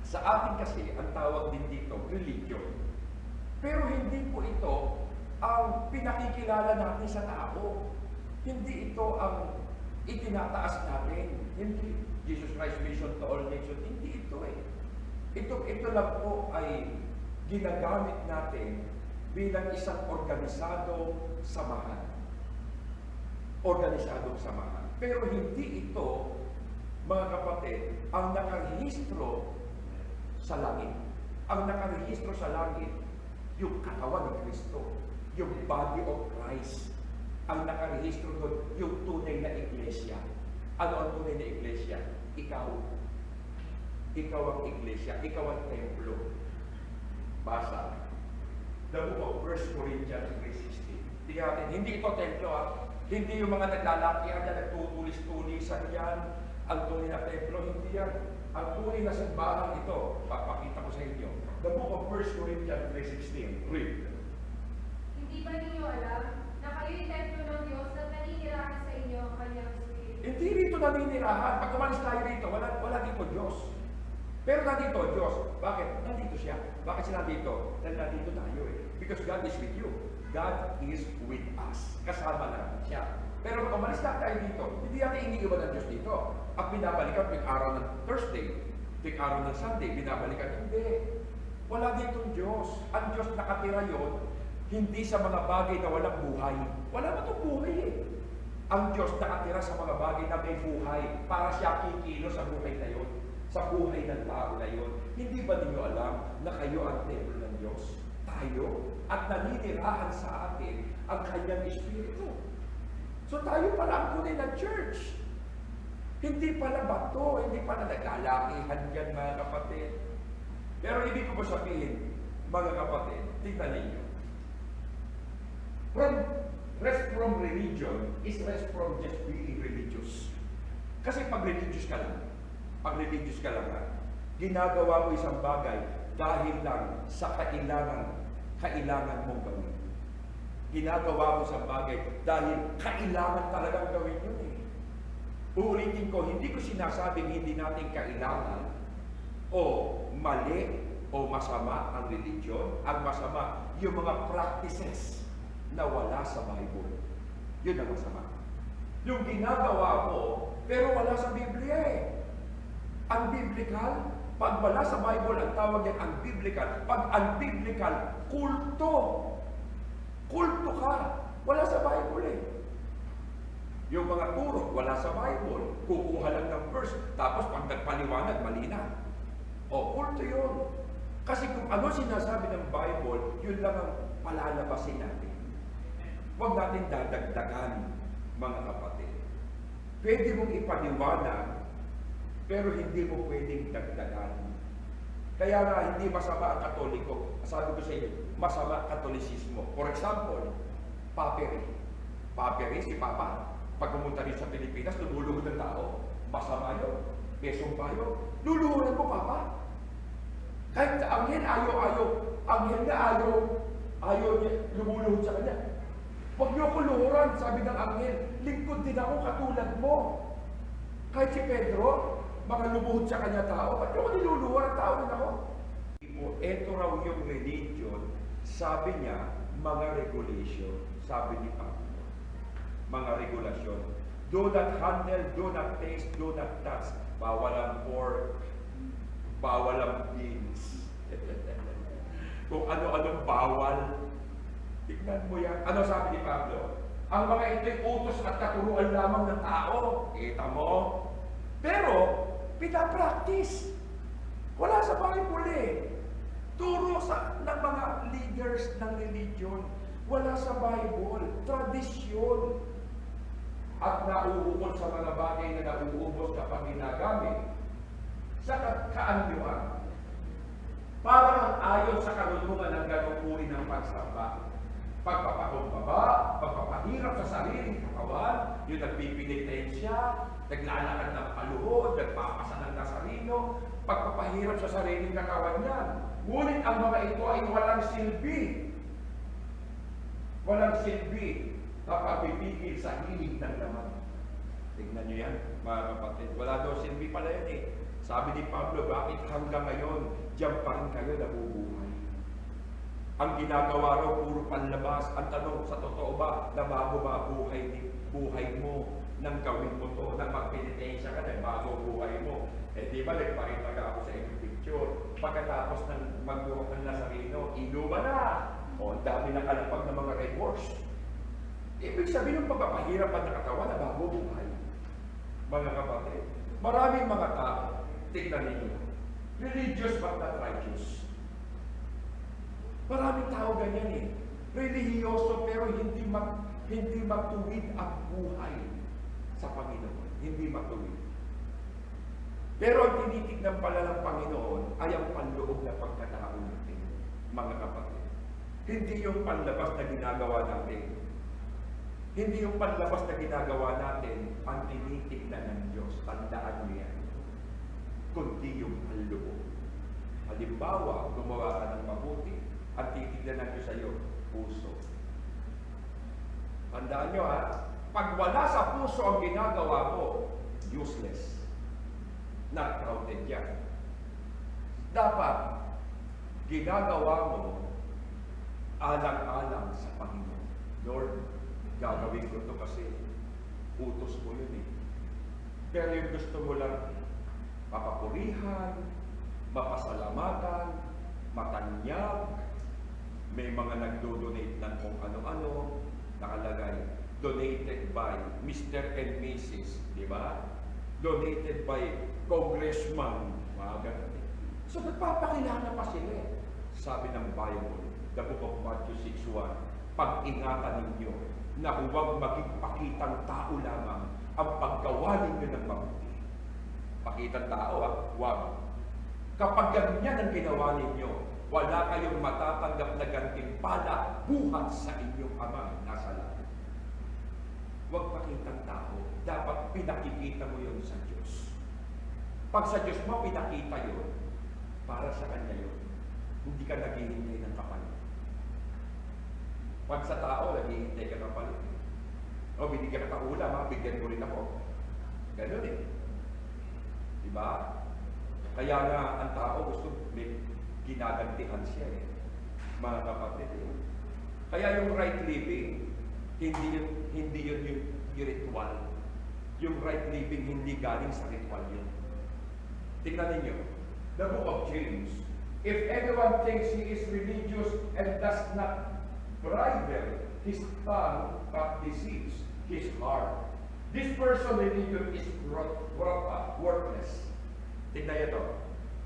Sa atin kasi, ang tawag din dito, religion. Pero hindi po ito ang pinakikilala natin sa tao. Hindi ito ang itinataas natin. Hindi Jesus Christ mission to all nations. Hindi ito eh. Ito lang po ay ginagamit natin bilang isang organisadong samahan. Organisadong samahan. Pero hindi ito, mga kapatid, ang nakarehistro sa langit. Ang nakarehistro sa langit, yung katawan ni Kristo, yung body of Christ. Ang nakarehistro doon, yung tunay na iglesia. Ano ang tunay na iglesia? Ikaw. Ikaw ang iglesia. Ikaw ang templo. Basa. The book of 1 Corinthians 3:16. Tingnan natin, hindi ito templo Hindi yung mga naglalakihan na nagtutulis-tulisan yan. Ang tunay na templo, hindi yan. Ang tunay na simbahan ito, papakita ko sa inyo. The book of 1 Corinthians 3:16. Read. Hindi ba ninyo alam na kayo'y templo ng Diyos at naninirahan sa inyo ang kanyang Espiritu? Hindi rito naninirahan. Pag umalis tayo rito, wala dito Diyos. Pero nandito Diyos. Bakit? Nandito siya. Bakit siya nandito? Dahil nandito tayo Because God is with you. God is with us. Kasama natin siya. Pero pag umalis na tayo dito, hindi natin iniiwan ng Diyos dito. Ang binabalikan tuwing araw ng Thursday, tuwing araw ng Sunday, binabalikan. Hindi. Wala ditong Diyos. Ang Diyos nakatira yon, hindi sa mga bagay na walang buhay. Wala na itong buhay Ang Diyos nakatira sa mga bagay na may buhay para siya kikilo sa buhay na yon, sa buhay ng tao na yon. Hindi ba ninyo alam na kayo ang templo ng Diyos? Tayo at naninirahan sa atin ang kanyang Espiritu. So tayo pala ang tunay ng church. Hindi pala bato, hindi pala naglalakihan yan mga kapatid. Pero ibig ko sabihin, mga kapatid, tingnan ninyo. Rest from religion is rest from just being religious. Kasi pag religious ka lang, ginagawa mo isang bagay dahil lang sa kailangan mong gawin. Ginagawa mo isang bagay dahil kailangan talagang gawin yun Uulitin ko, hindi ko sinasabing hindi natin kailangan o mali o masama ang religion. Ang masama, yung mga practices na wala sa Bible. Yun ang masama. Yung ginagawa mo, pero wala sa Biblia Ang biblical, pag wala sa Bible, ang tawag yan ang biblical. Pag ang biblical, kulto. Kulto ka. Wala sa Bible Yung mga turo, wala sa Bible. Kukuha lang ng verse, tapos pag nagpaliwanag, mali na. Kulto yun. Kasi kung ano sinasabi ng Bible, yun lang ang palalabasin natin. Huwag natin dadagdagan, mga kapatid. Pwede mong ipaliwanag, pero hindi mo pwedeng dagdagan. Kaya nga, hindi masama ang Katoliko. Sabi ko sa inyo, masama ang Katolisismo. For example, paperi. Paperi, si Papa. Pag pumunta rin sa Pilipinas, lumuluhod ng tao. Masama yun. Pesong bayo. Luluhuran mo, Papa. Kahit sa anghel, ayaw. Anghel na ayaw niya, lumuluhod sa kanya. Huwag niyo ako luhuran, sabi ng anghel. Lingkod din ako katulad mo. Kahit si Pedro, mga lumuhod sa kanya tao, ba't niyo ako niluluhuran, tao din ako? Ito raw yung religion, sabi niya, mga regulation. Sabi ni Pablo, mga regulasyon. Do not handle, do not taste, do not touch. Bawal ang pork, bawal ang beans. Kung ano-anong bawal, tignan mo yan. Ano sabi ni Pablo? Ang mga ito'y utos at katuruan lamang ng tao. Kita mo? Pero, pinapractice. Wala sa Bible Turo ng mga leaders ng religion. Wala sa Bible. Tradisyon. At nauukol sa mga bagay na nauubos kapag ginagamit sa kaanyuan. Parang ang ayon sa karunungan ng ganong uri ng pagsamba. Pagpapakumbaba, pagpapahirap sa sariling katawan, yung nagpipinitensya, naglalakad ng paluhod, nagpapasa ng nasarino, pagpapahirap sa sariling katawan niya. Ngunit ang mga ito ay walang silbi. Walang silbi na pagpipigil sa hilig ng laman. Tignan niyo yan, mga kapatid. Wala daw silbi pala yan Sabi ni Pablo, bakit hanggang ngayon, diyan pa rin kayo nabubuhay? Ang ginagawa raw, puro panlabas. Ang tanong, sa totoo ba, nabago ba buhay mo nang gawin mo to, nang magpinitensya ka, nabago buhay mo? Di ba, nagpakita ka ako sa inyong picture. Pagkatapos ng magbuhat ng Nazareno, inuman na. Ang dami na kalapag ng mga remorse. Ibig sabihin ng pagpapahirapan ng katawan na bago buhay. Mga kapatid, maraming mga tao, tignan ninyo, religious but not righteous. Maraming tao ganyan Religyoso pero hindi matuwid ang buhay sa Panginoon. Hindi matuwid. Pero ang tinitignan pala ng Panginoon ay ang panloob na pagkatao natin, mga kapatid. Hindi yung panlabas na ginagawa natin. Hindi yung panlabas na ginagawa natin ang tinitignan ng Diyos. Tandaan niyo yan. Kundi yung panloob. Halimbawa, gumawa ka ng mabuti, ang titignan ng Diyos sa iyo, puso. Tandaan niyo ha, pag wala sa puso ang ginagawa mo, useless. Not counted yan. Dapat, ginagawa mo alang-alang sa Panginoon. Lord, gagawin ko ito kasi utos mo yun eh. Pero yung gusto mo lang mapapurihan, mapasalamatan, matanyag, may mga nagdo-donate ng kung ano-ano, nakalagay, donated by Mr. and Mrs. Di ba? Donated by Congressman, mga ganun. So nagpapakilala pa sila eh. Sabi ng Bible, the book of Matthew 6:1, pag-ingatan ninyo na huwag maging pakitang tao lamang ang paggawa ninyo ng mabuti. Pakitang tao huwag. Kapag ganyan ang ginawa ninyo, wala kayong matatanggap na gantimpala buhat sa inyong Amang nasa langit. Huwag pakitang tao. Dapat pinakikita mo yun sa Diyos. Pag sa Diyos mo pinakita yun, para sa Kanya yun. Hindi ka naghihintay ng kapalit. Pag sa tao, naghihintay ka ng kapalit. O, binigyan ka ng ulam, bigyan ko rin ako. Ganun eh. Diba? Kaya nga, ang tao gusto may ginagantihan siya eh. Mga kapatid eh. Kaya yung right living, hindi yun yung ritual. Yung right living, hindi galing sa ritual yun. Tingnan ninyo, the book of James, if anyone thinks he is religious and does not bridle his tongue but deceives his heart, this person religion is worthless. Tingnan nyo to.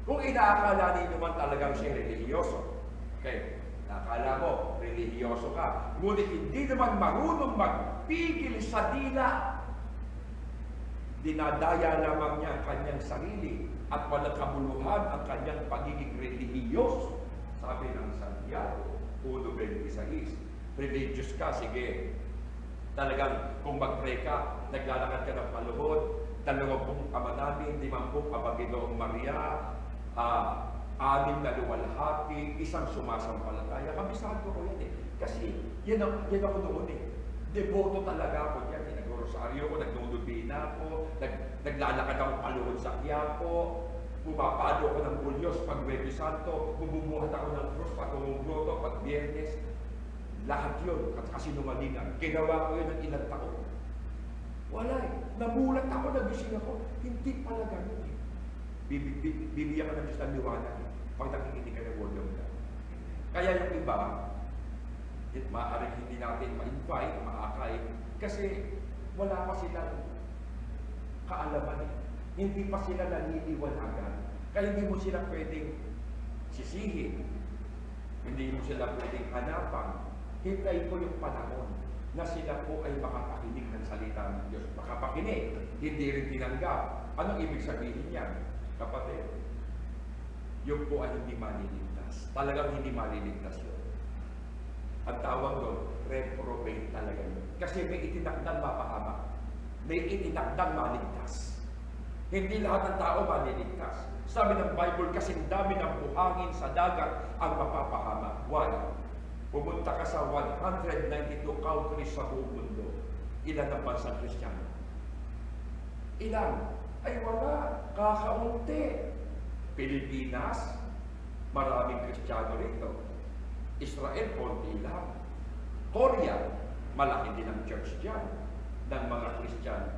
Kung inaakala ninyo man talagang siya relihiyoso, okay, nakala mo, relihiyoso ka, ngunit hindi naman marunong magpigil sa dila, dinadaya lamang niya ang kanyang sarili at walang kabuluhan ang kanyang pagiging relihiyoso. Sabi ng Santiago 1:26, religious ka, sige. Talagang kung mag-pray ka, naglalakad ka ng paluhod, 20 Ama Namin, 50 Aba Ginoong Maria, 6 na luwalhati, 1 sumasampalataya. Kabisado ko yan eh. Kasi yan ako noon eh. Deboto talaga ako yan. Nag-rosaryo ko, nagdudubina ako, naglalakad ako paluhod sa Quiapo, pumapalo ako ng bulyos pag Huwebes Santo, bumubuhat ako ng krus pag umugroto, pag Biyernes. Lahat yun, kasi numalingan. Ginawa ko yun ng ilang taon. Wala eh. Namulat ako, nagising ako. Hindi pala ganun eh. Bibigyan ka ng Diyos ng liwanag eh. Pag nakikinig ka ng word of God. Kaya yung iba, maaaring hindi natin ma-invite, maakay, kasi wala pa silang kaalaman eh. Hindi pa sila naniniwalagan. Kaya hindi mo sila pwedeng sisihin. Hindi mo sila pwedeng hanapan. Hintayin ko yung panahon na sila po ay makapakinig ng salita ng Diyos. Makapakinig, hindi rin tinanggap. Anong ibig sabihin niyan, kapatid? Yung po ay hindi maliligtas. Talagang hindi maliligtas yun. Ang tawag doon, reprobate talaga yun. Kasi may itinakdang mapahamak. May itinakdang maligtas. Hindi lahat ng tao maliligtas. Sabi ng Bible, kasing dami ng buhangin sa dagat ang mapapahamak. Why? Pumunta ka sa 192 countries sa buong mundo. Ilan ang bansang Kristiyano? Ilan? Ay wala. Kakaunti. Pilipinas, maraming Kristiyano rito. Israel, konti lang. Korea, malaki din ang church dyan ng mga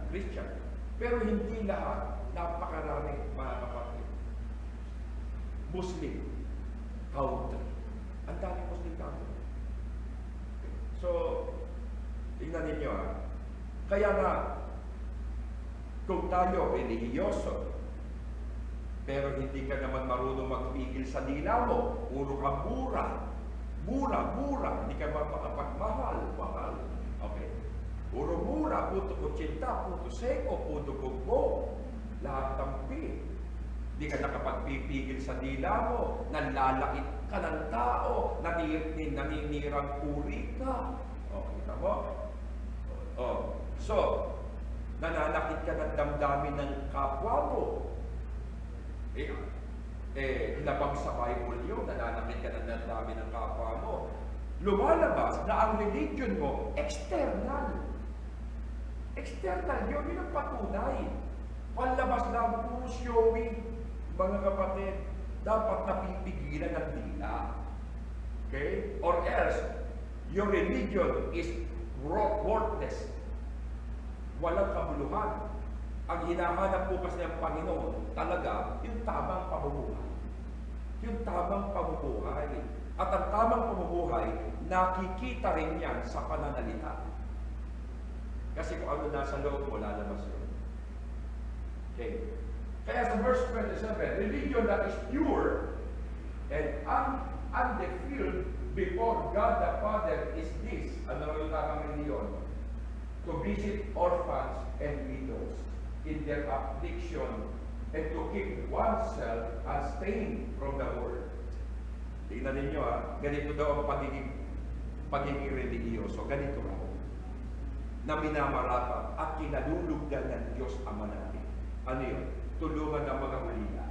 Christian. Pero hindi lahat, napakarami mga kapatid. Muslim country. Ang daming Muslim country. So, tingnan ninyo Kaya nga, kung tayo relihiyoso, pero hindi ka naman marunong magpigil sa dila mo, puro ka mura, hindi ka makapagmahal, okay. Puro mura, puto kutsinta, puto seko, puto gugbo, lahat tampi. Hindi ka nakapagpipigil sa dila mo, nanlalakit ka ng tao, naninirang puri ka. O, kita mo? So, nananakit ka ng damdamin ng kapwa mo. Hinabang sa Bible yun, nananakit ka ng damdamin ng kapwa mo. Lumalabas na ang religion mo, external. External, yun ang patunay. Panlabas lang, puro showy, mga kapatid, dapat napipigilan ng dila. Okay? Or else, your religion is worthless. Walang kabuluhan. Ang hinahanap po kasi ng Panginoon talaga yung tamang pamumuhay. Yung tamang pamumuhay. At ang tamang pamumuhay, nakikita rin yan sa pananalita. Kasi kung ano nasa loob mo, lalabas yun. Okay. Kaya sa verse 27, religion that is pure and undefiled before God the Father is this. Ano yung tamang religion? To visit orphans and widows in their affliction and to keep oneself unstained from the world. Tingnan ninyo ganito daw ang pagiging religyoso. Ganito raw. Na minamarata at kinalulugdan ng Diyos Ama natin. Ano yun? Tulungan ng mga ulila.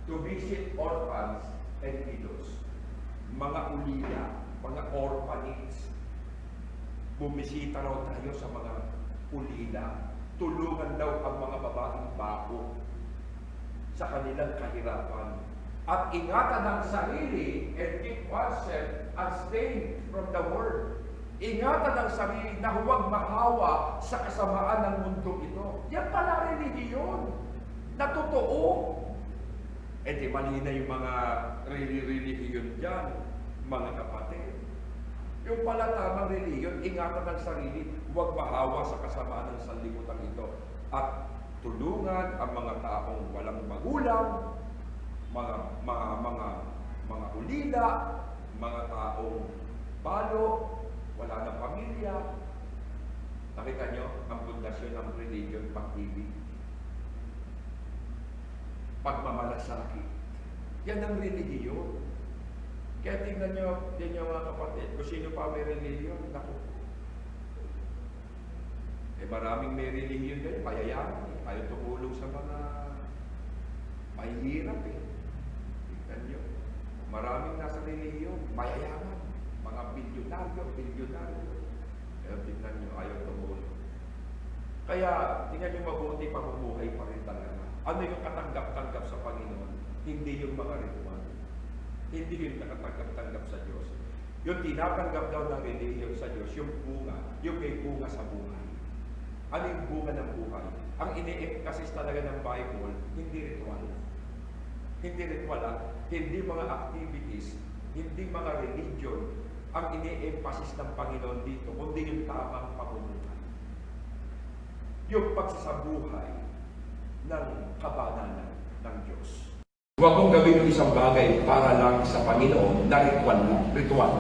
To visit orphans and widows. Mga ulila, mga orphanages. Bumisita raw tayo sa mga ulila. Tulungan daw ang mga babaeng bako sa kanilang kahirapan. At ingatan ang sarili and keep oneself unstained from the world. Ingatan ang sarili na huwag mahawa sa kasamaan ng mundo ito. Yan pala relihiyon na totoo. Di mali na yung mga relihiyon dyan, mga kapatid. Yung pala tamang relihiyon, ingatan ang sarili, huwag mahawa sa kasamaan ng sanlibutan ito. At tulungan ang mga taong walang magulang, mga ulila, mga taong balo, wala ng pamilya. Nakita nyo, ang pundasyon ng religion, pag-ibig. Pagmamalasakit. Yan ang religiyon. Kaya tingnan nyo, din nyo mga kapatid, kung sino pa may religion, naku. Maraming may religion ngayon, payayaman. Ayaw tumulong sa mga mahihirap Tingnan nyo, maraming nasa religion, mayayaman. Mga bilyonaryo. Kaya tingnan nyo, ayaw tumulong. Kaya, tingnan nyo mabuti, pamumuhay pa rin talaga. Ano yung katanggap-tanggap sa Panginoon? Hindi yung mga ritual. Hindi yung nakatanggap-tanggap sa Diyos. Yung tinatanggap daw ng religion sa Diyos, yung bunga, yung may bunga sa buhay. Ano yung bunga ng buhay? Ang ini-emphasis talaga ng Bible, hindi ritual. Hindi ritual, hindi mga activities, hindi mga religion, ang ini-emphasis ng Panginoon dito, kundi yung tamang pamumuhay. Yung pagsasabuhay ng kabanalan ng Diyos. Huwag mong gawin yung isang bagay para lang sa Panginoon na ritual.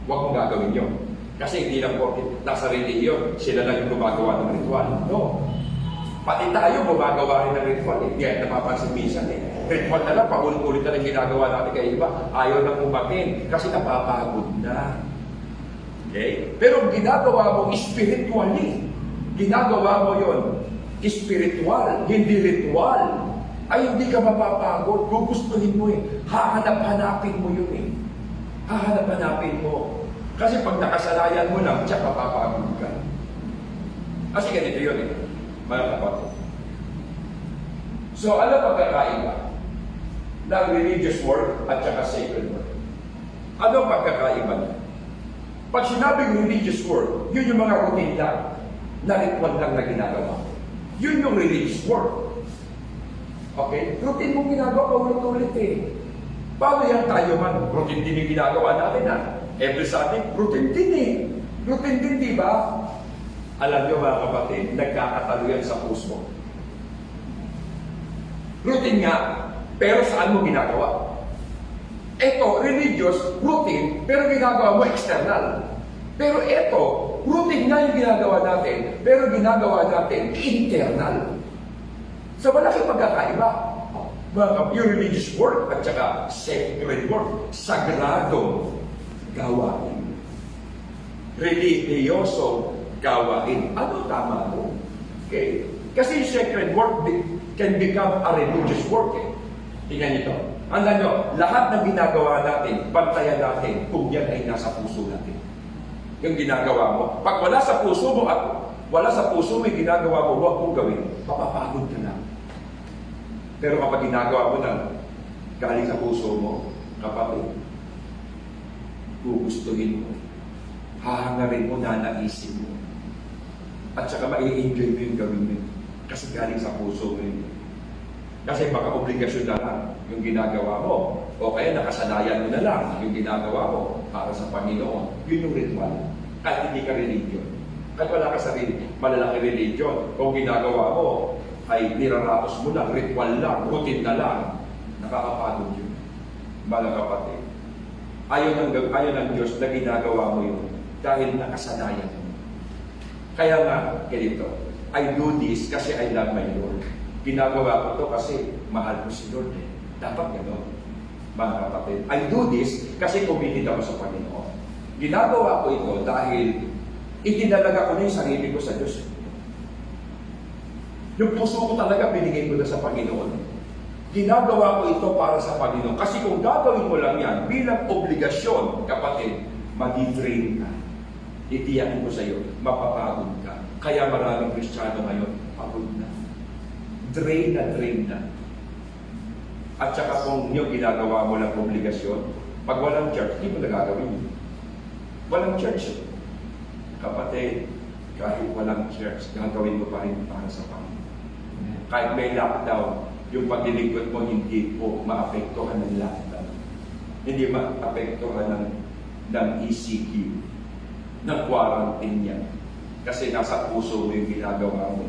Huwag mong gagawin yun. Kasi hindi lang po nasa religion, sila lang yung gumagawa ng ritual. No. Pati tayo gumagawa rin ng ritual. Yan, napapansin minsan Ritual na lang, paulit-ulit na lang ginagawa natin kay iba. Ayaw nang umakin kasi napapagod na. Okay? Pero ang ginagawa mo spiritually. Ginagawa mo yon spiritual, hindi ritual. Ay hindi ka mapapagod, gugustuhin mo hahanap-hanapin mo yun hahanap-hanapin mo. Kasi pag nakasanayan mo lang, tiyak mapapagod ka. Kasi ganito yun mga kapatid. So, ano pagkakaiba ng religious work at saka sacred work? Ano pagkakaiba niya? Pag sinabing religious work, yun yung mga routine lang, na ritual lang na ginagawa. Yun yung religious work. Okay? Routine mong ginagawa, paulit-ulit Paano yan tayo man? Routine din yung ginagawa natin Every Sunday, routine din Routine din, di ba? Alam nyo mga kapatid, nagkakatalo yan sa puso. Routine nga, pero saan mo ginagawa? Ito, religious, routine, pero ginagawa mo external. Pero ito, routine nga yung ginagawa natin, pero ginagawa natin internal. So, malaki pagkakaiba. Yung religious work at saka sacred work, sagradong gawain. Religyoso gawain. Ano tama mo? Okay? Kasi sacred work can become a religious work. Tingnan niyo ito. Andaan nyo, lahat ng ginagawa natin, bantayan natin kung yan ay nasa puso natin. Yung ginagawa mo. Pag wala sa puso mo at wala sa puso mo yung ginagawa mo, huwag mong gawin. Mapapagod ka na. Pero kapag ginagawa mo na galing sa puso mo, kapatid, gugustuhin mo, hahangarin mo, nanaisin mo. At saka mai-enjoy mo yung gawin mo. Kasi galing sa puso mo yun. Kasi baka obligasyon na lang yung ginagawa mo. O kaya nakasanayan mo na lang yung ginagawa mo para sa Panginoon. Yun yung ritual. Kahit hindi ka religion. Kahit wala ka sa malalaki religion. Kung ginagawa mo ay niraraos mo lang, ritual lang, routine na lang. Nakakapagod yun. Mga kapatid. Ayaw ng Diyos na ginagawa mo yun dahil nakasanayan mo. Kaya nga, ganito, I do this kasi I love my Lord. Ginagawa ko to kasi mahal ko si Lord. Dapat gano'n, mga kapatid. I do this kasi committed ako sa Panginoon. Ginagawa ko ito dahil itinalaga ko na yung sarili ko sa Diyos. Yung puso ko talaga binigay ko na sa Panginoon. Ginagawa ko ito para sa Panginoon. Kasi kung gagawin mo lang yan bilang obligasyon, kapatid, madi-drain ka. Itiyakin ko sa iyo, mapapagod ka. Kaya maraming Kristiyano ngayon, pagod na. Drain na. At saka kung yung ginagawa mo lang obligasyon, pag walang church, hindi mo nagagawin. Walang church. Kapatid, kahit walang church, gagawin mo pa rin para sa Panginoon. Kahit may lockdown, yung paglilingkod mo hindi po maapektuhan ng lockdown. Hindi maapektuhan ng ECQ, ng quarantine yan. Kasi nasa puso mo yung ginagawa mo.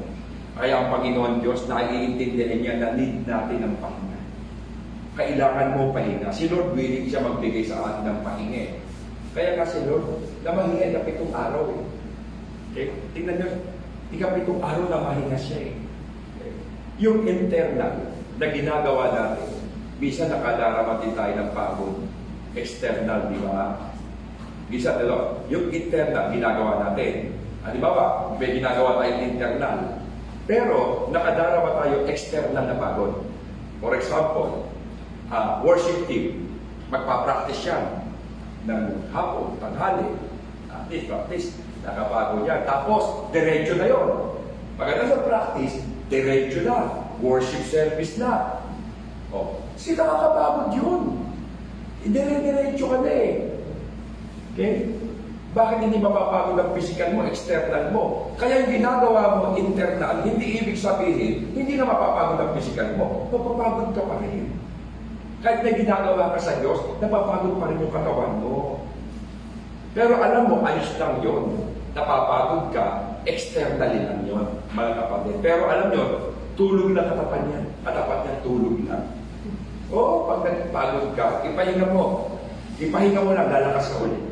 Kaya ang Panginoon Diyos, naiintindihan niya na need natin ng pahinga. Kailangan mo pahinga. Si Lord willing siya magbigay sa atin ng pahinga. Kaya nga si Lord, na mahinga na 7 araw eh. Okay? Tingnan nyo, 7 araw na mahinga siya eh. Okay? Yung internal na ginagawa natin, bisa nakadarama din tayo ng pagod. External, di ba? Bisa yung internal ginagawa natin. Halimbawa, may ginagawa tayong internal. Pero nakadarama tayo external na pagod. For example, worship team, magpa-practice yan ng hapon, tanghali, practice, nakapagod yan. Tapos, diretso na yun. Pagkatapos sa practice, diretso na. Worship service na. O, sila nakakapagod yun. Dire-diretso ka na eh. Okay? Bakit hindi mapapagod ang physical mo, external mo? Kaya yung ginagawa mo internal, hindi ibig sabihin, hindi na mapapagod ang physical mo. Mapapagod ka pa rin. Kahit may ginagawa ka sa Diyos, napapagod pa rin yung katawan mo. Pero alam mo, ayos lang yun. Napapagod ka, externally lang yun, mga kapatid. Pero alam nyo, tulog lang katapan yan. Katapat niya, tulog lang. Oo, pag nagpagod ka, ipahinga mo. Ipahinga mo lang, lalakas ka ulit.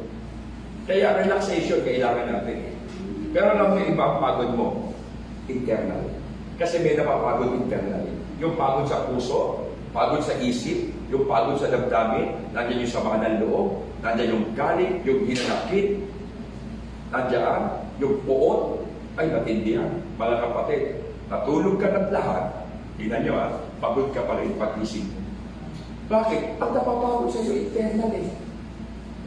Kaya relaxation kailangan natin. Pero alam mo yung iba ang pagod mo, internal. Kasi may napapagod internal. Yung pagod sa puso, pagod sa isip, yung pagod sa damdamin, nandiyan yung sama ng loob, nandiyan yung galit, yung hinanakit, nandiyan yung puot, ay matindi yan. Mga kapatid, natulog ka ng lahat, tingnan nyo pagod ka pa rin pag-isip mo. Bakit? Ang napapagod sa iyo internal eh.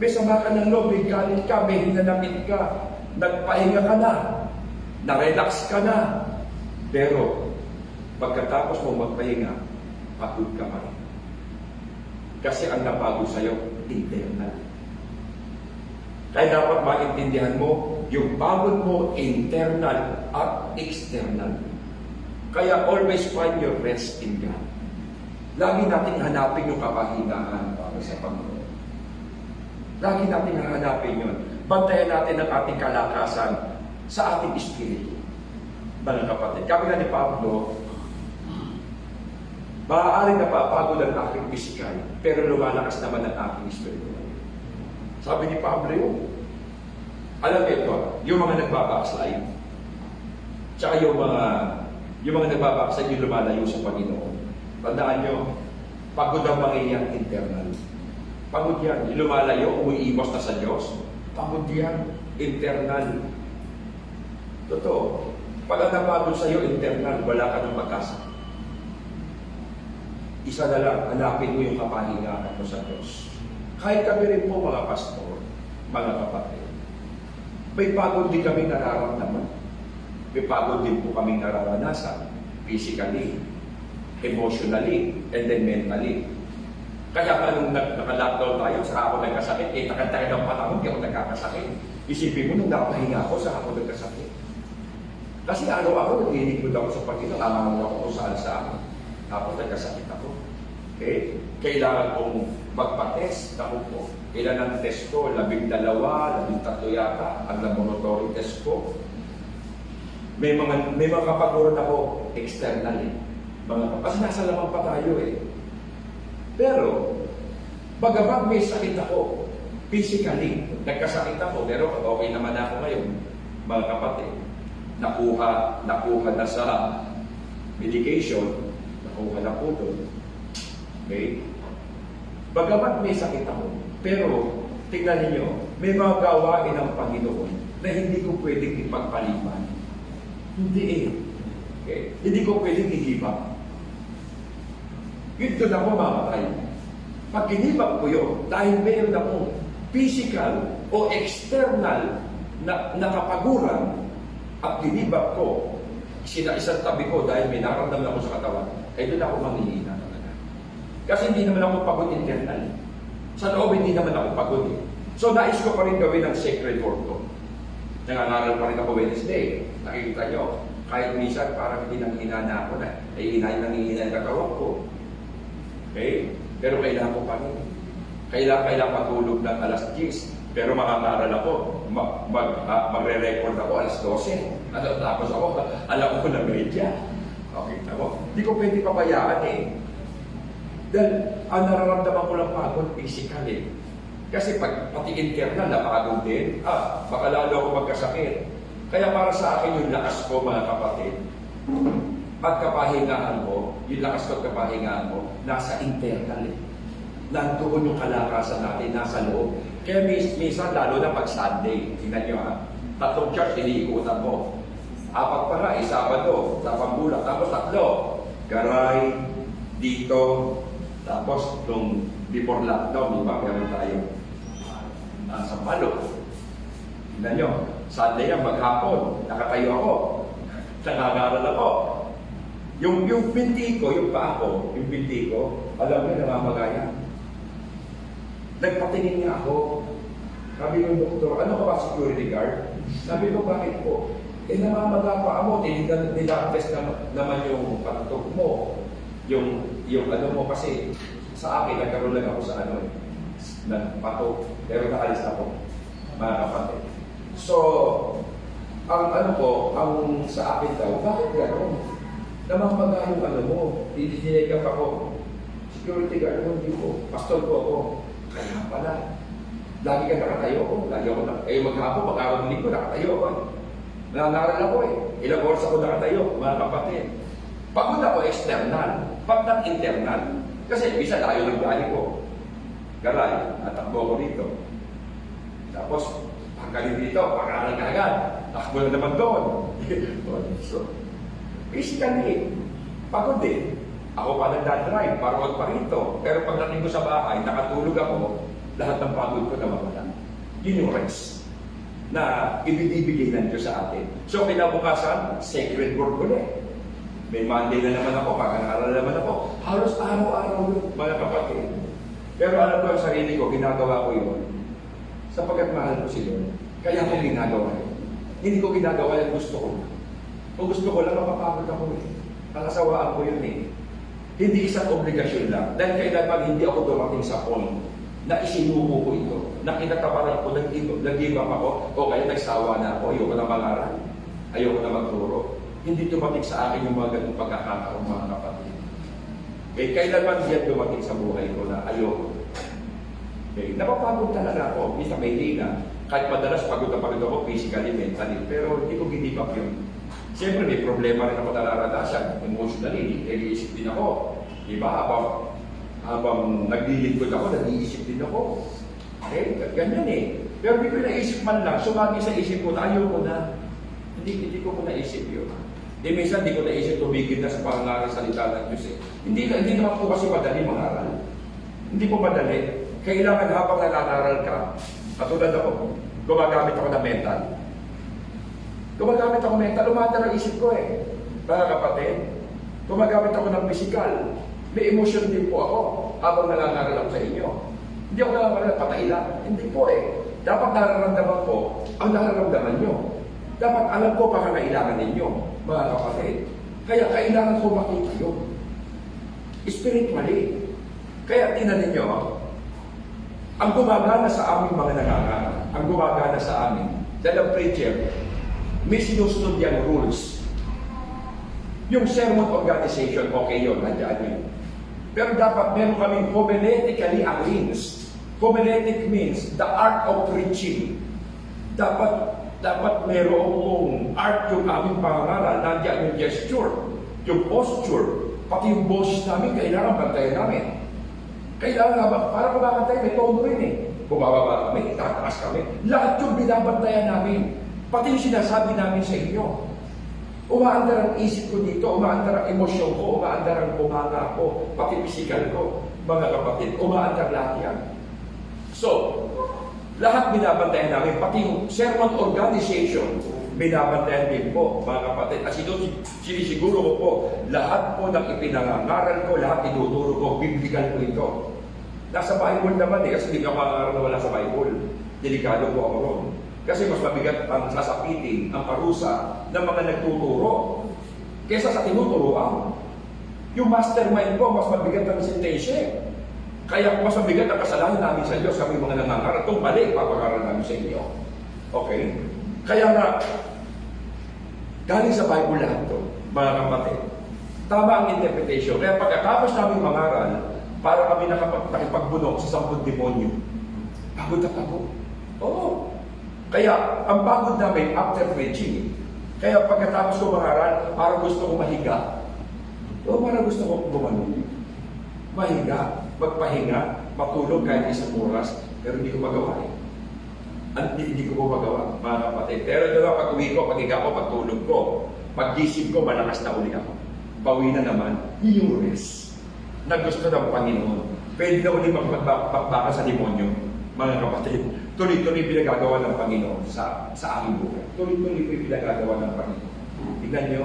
May sama ka ng loob, may galit ka, may hinanakit ka, nagpahinga ka na, na-relax ka na. Pero, pagkatapos mo magpahinga, pagod ka pa rin. Kasi ang napagod sa'yo, internal. Kaya dapat maintindihan mo, yung pagod mo, internal at external. Kaya always find your rest in God. Lagi nating hanapin yung kapahingahan para sa Panginoon. Lagi natin hahanapin yun. Bantayan natin ang ating kalakasan sa ating espiritu. Mga kapatid, kami nga ni Pablo, maaaring napapagod ang aking pisikal, pero lumalakas naman ang aking espiritu. Sabi ni Pablo yun. Alam niyo ito, yung mga nagbabackslide, tsaka yung mga nagbabackslide yung lumalayo sa Panginoon. Tandaan nyo, pagod ang mangyayang internal. Pagod yan. Lumalayo, umiiwas na sa Diyos. Pagod yan. Internal. Totoo. Pag napagod sa'yo, internal, wala ka ng pag-asa. Isa na lang, hanapin mo yung kapahingahan mo sa Diyos. Kahit kami rin po mga pastor, mga kapatid, may pagod din kami nararamdaman. May pagod din po kami nararanasan, physically, emotionally, and then mentally. Kaya pa nung naka-lockdown tayo, saka ako nagkasakit, takantay ng panahon, hindi ako nagkakasakit. Isipin mo, nung napahinga ako, saka ako nagkasakit. Kasi araw-araw, naghihiligod ako sa Panginoon, amangan ako kung saan-saan. Tapos nagkasakit ako. Okay? Kailangan kong magpa-test. Ako po, ilan ang test ko? 12, 13 yata, ang laboratory test ko. May mga kapaguran ako externally. Kasi nasa lamang pa tayo eh. Pero, bagamat may sakit ako, physically, nagkasakit ako, pero okay naman ako ngayon, mga kapatid. Nakuha na sa medication, nakuha na po doon. Okay? Bagamat may sakit ako, pero tingnan ninyo, may mga gawain ng Panginoon na hindi ko pwedeng ipagpaliban. Hindi eh. Okay? Hindi ko pwedeng i-give up. Yun doon ako mamatay. Pag ginibak ko yun, dahil mayroon akong physical o external na nakapaguran at ginibak ko, isang tabi ko dahil may nakaramdaman ako sa katawan, ay doon ako manghihina talaga. Kasi hindi naman ako pagod internal. Sa loob, hindi naman ako pagod eh. So, nais ko pa rin gawin ang sacred work ko. Nangangaral pa rin ako Wednesday. Nakikita nyo, kahit minsan parang hindi nang hinana ako na, ay nanghihina yung katawan ko. Okay? Pero kailangan ko pa rin. Kailangan matulog ng alas 10. Pero makakaral ako, magre-record ako alas 12. Tapos ako, alam ko na media. Okay, ako. Hindi ko pwede pabayaan eh. Dahil ang nararamdaman ko lang pagod, physical eh. Kasi pati internal, napagod din. Baka lalo ako magkasakit. Kaya para sa akin yung lakas ko, mga kapatid, pagkapahingaan mo, yung lakas ko at kapahingaan mo, nasa internal eh. Nandoon yung kalakasan natin, nasa loob. Kaya minsan, lalo na pag Sunday, tingnan nyo ha, 3 church, iniikutan mo. 4 pa nga, Sabado, sa Pambulak, tapos 3. Garay, dito, tapos nung before lockdown, di ba, meron tayo sa Malo. Tingnan nyo, Sunday yan, maghapon, nakatayo ako, nangangaral ako. Yung binti ko, yung paa ko, yung binti ko, alam mo, namamagaya. Nagpatingin niya ako. Sabi ng doktor, ano ka ba security guard? Sabi ko, bakit po? Namamaga pa mo, nila-test naman yung patutok mo. Yung ano mo kasi, sa akin, nagkaroon lang ako sa ano ng patok. Pero nakalis ako, mga kapatid. So, ang ano ko, ang sa akin daw, bakit gano'n? Namamaga yung ano mo, didinigap ako. Security guard mo, hindi ko. Pastor ko ako. Kaya pala, lagi ka nakatayo ko. Lagi ako maghapon, mag-aral ko, nakatayo ako. Nangaral ako eh. Ilang oras ako nakatayo, mga kapatid. Pagod ako external, pag internal. Kasi bisa layo ng galing ko. Garay, natakbo ko dito. Tapos, pagkaling dito, pag-aral ka agad. Takbo na naman doon. So, physically, pagod din. Ako pa nagdadrive, parod pa rito. Pero pagdating ko sa bahay, nakatulog ako, lahat ng pagod ko nawawala. Yun yung rest na ibibigay ng Diyos sa atin. So, kinabukasan, sacred work ulit. May Monday na naman ako, pag-aaral naman ako. Halos araw-araw yun, mga kapatid. Pero alam ko ang sarili ko, ginagawa ko yun. Sapagkat mahal ko si Lord. Kaya ko ginagawa yun. Hindi ko ginagawa yung gusto ko. Kung gusto ko lang, mapapagod ako eh. Nakasawaan ko yun eh. Hindi isang obligasyon lang. Dahil kailangan hindi ako dumating sa point na isinuko ko ito. Na kinataparan ko, nag-give up ako, o kaya nagsawa na ako, ayoko na mangaral, ayoko na magturo. Hindi dumating sa akin yung mga ganung pagkakataon, mga kapatid. Okay, kailangan diyan dumating sa buhay ko na ayoko. Okay, napapagod talaga ako, minsan may hina. Kahit madalas pagod na pagod ako, physically, mentally, pero hindi ko give up yun. Siyempre, may problema rin ako nararanasan. Emotionally, nag-iisip din ako. Diba? Habang naglilingkod ako, nag-iisip din ako. Okay? Ganyan eh. Pero hindi ko naisip man lang, sumagi sa isip ko na ayoko na. Hindi ko naisip yun. Minsan hindi ko naisip tumigil na sa pangangaral salita ng Diyos eh. Hindi naman po kasi madali mangaral. Hindi po madali. Kailangan habang nananaral ka, katulad ako, gumagamit ako ng mental. Umaandar ang isip ko eh. Mga kapatid, gumagamit ako ng physical. May emotion din po ako habang nangangaral ako sa inyo. Hindi ako nangangaral patay lang. Hindi po eh. Dapat nararamdaman ko ang nararamdaman nyo. Dapat alam ko pangangailangan ninyo, mga kapatid. Kaya kailangan ko makita yun. Spiritually. Kaya tingnan ninyo, ang gumagana sa aming mga nangangaral, ang gumagana sa amin, dahil ang preacher, may sinusunod yung rules. Yung sermon organization, okay yun, nandiyan yun. Pero dapat meron kaming homiletically arranged. Homiletic means the art of preaching. Dapat merong art yung aming pangangaral, nandiyan yung gesture, yung posture, pati yung boses namin, kailangan bantayan namin. Kailangan para kumakantay, may tono rin eh. Bumababa kami, itataas kami. Lahat yung binabantayan namin. Pati yung sinasabi namin sa inyo. Umaandar ang isip ko dito, umaandar ang emosyon ko, umaandar ang bumanga ko, pati physical ko. Mga kapatid, umaandar lahat yan. So, lahat binabantayan namin, pati yung sermon organization, binabantayan din po, mga kapatid. At sinisiguro ko po, lahat po ng ipinangangaral ko, lahat tinuturo ko, biblical po ito. Nasa Bible naman eh, kasi hindi ka mangaral na wala sa Bible. Delikado po ako ron. Kasi mas mabigat ang sasapitin, ang parusa ng mga nagtuturo kesa sa tinuturoan. Yung mastermind po, mas mabigat ang sentensya. Kaya mas mabigat ang kasalanan namin sa Diyos, kami mga nangangaral. Itong mali, papangaral namin sa inyo. Okay? Kaya nga, galing sa Bible lahat ito, mga kapatid. Tama ang interpretation. Kaya pagkatapos namin mangaral, para kami nakipagbunok sa 10 demonyo. Pagod na pagod. Oo. Kaya, ang pagod namin after preaching. Kaya pagkatapos ko mangaral, parang gusto ko mahiga. O parang gusto ko gumanon. Mahiga, magpahinga, matulog kahit isang oras, pero hindi ko magawa eh. Hindi ko po magawa, mga kapatid. Pero ito na, pag-uwi ko, pag-higa ko, pag-tulog ko, pag-gising ko, malakas na uli ako. Bawi na naman, yung rest na gusto ng Panginoon. Pwede na uli magbaka sa demonyo, mga kapatid. Tuloy-tuloy pinagagawa ng Panginoon sa aking buhay. Tuloy-tuloy po pinagagawa ng Panginoon. Tignan nyo,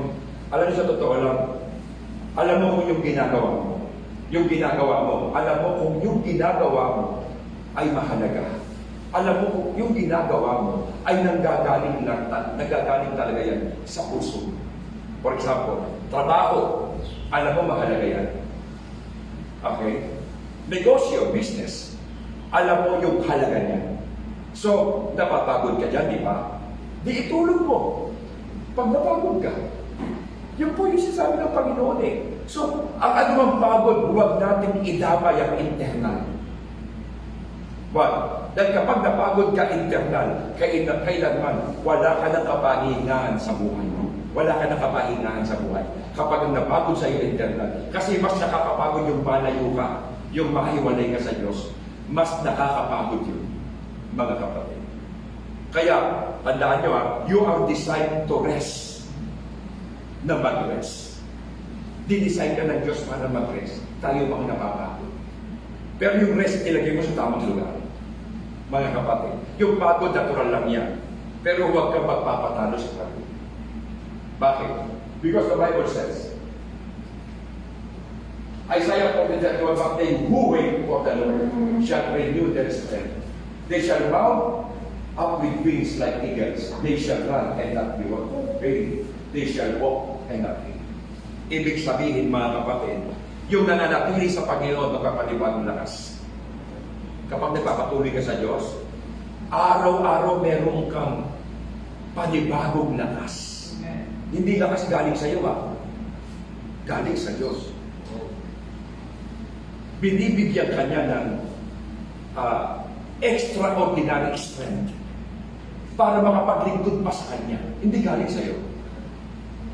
alam nyo sa totoo lang, alam mo kung yung ginagawa mo. Yung ginagawa mo, alam mo kung yung ginagawa mo ay mahalaga. Alam mo kung yung ginagawa mo ay nanggagaling talaga yan sa puso. For example, trabaho, alam mo mahalaga yan. Okay? Negosyo, business, alam mo yung halaga niya. So, napapagod ka dyan, di ba? Di itulog mo. Pag napagod ka, yun po yung sinasabi ng Panginoon eh. So, ang anumang pagod, huwag natin idamay ang internal. But, dahil kapag napagod ka internal, kailanman, wala ka ng kapahingahan sa buhay mo. Wala ka ng kapahingahan sa buhay. Kapag napagod sa iyo internal, kasi mas nakakapagod yung malayo ka, yung mahiwalay ka sa Diyos, mas nakakapagod yun, mga kapatid. Kaya, tandaan nyo you are designed to rest, na mag-rest. Dinesign ka ng Diyos para mag-rest. Tayo mga napapagod. Pero yung rest, ilagay mo sa tamang lugar. Mga kapatid, yung pagod, natural lang yan. Pero huwag kang magpapatalo sa pagod. Bakit? Because the Bible says, Isaiah 40:31, but they who wait for the Lord shall renew their strength. They shall mount up with wings like eagles. They shall run and not be weary. They shall walk and not faint. Ibig sabihin, mga kapatid, yung nananatili sa Panginoon, magpapanibagong lakas. Kapag nagpapatuloy ka sa Diyos, araw-araw meron kang panibagong lakas. Hindi lakas galing sa iyo, galing sa Diyos. Binibigyan ka niya ng extraordinary strength para makapaglingkod pa sa Kanya. Hindi galing sa iyo.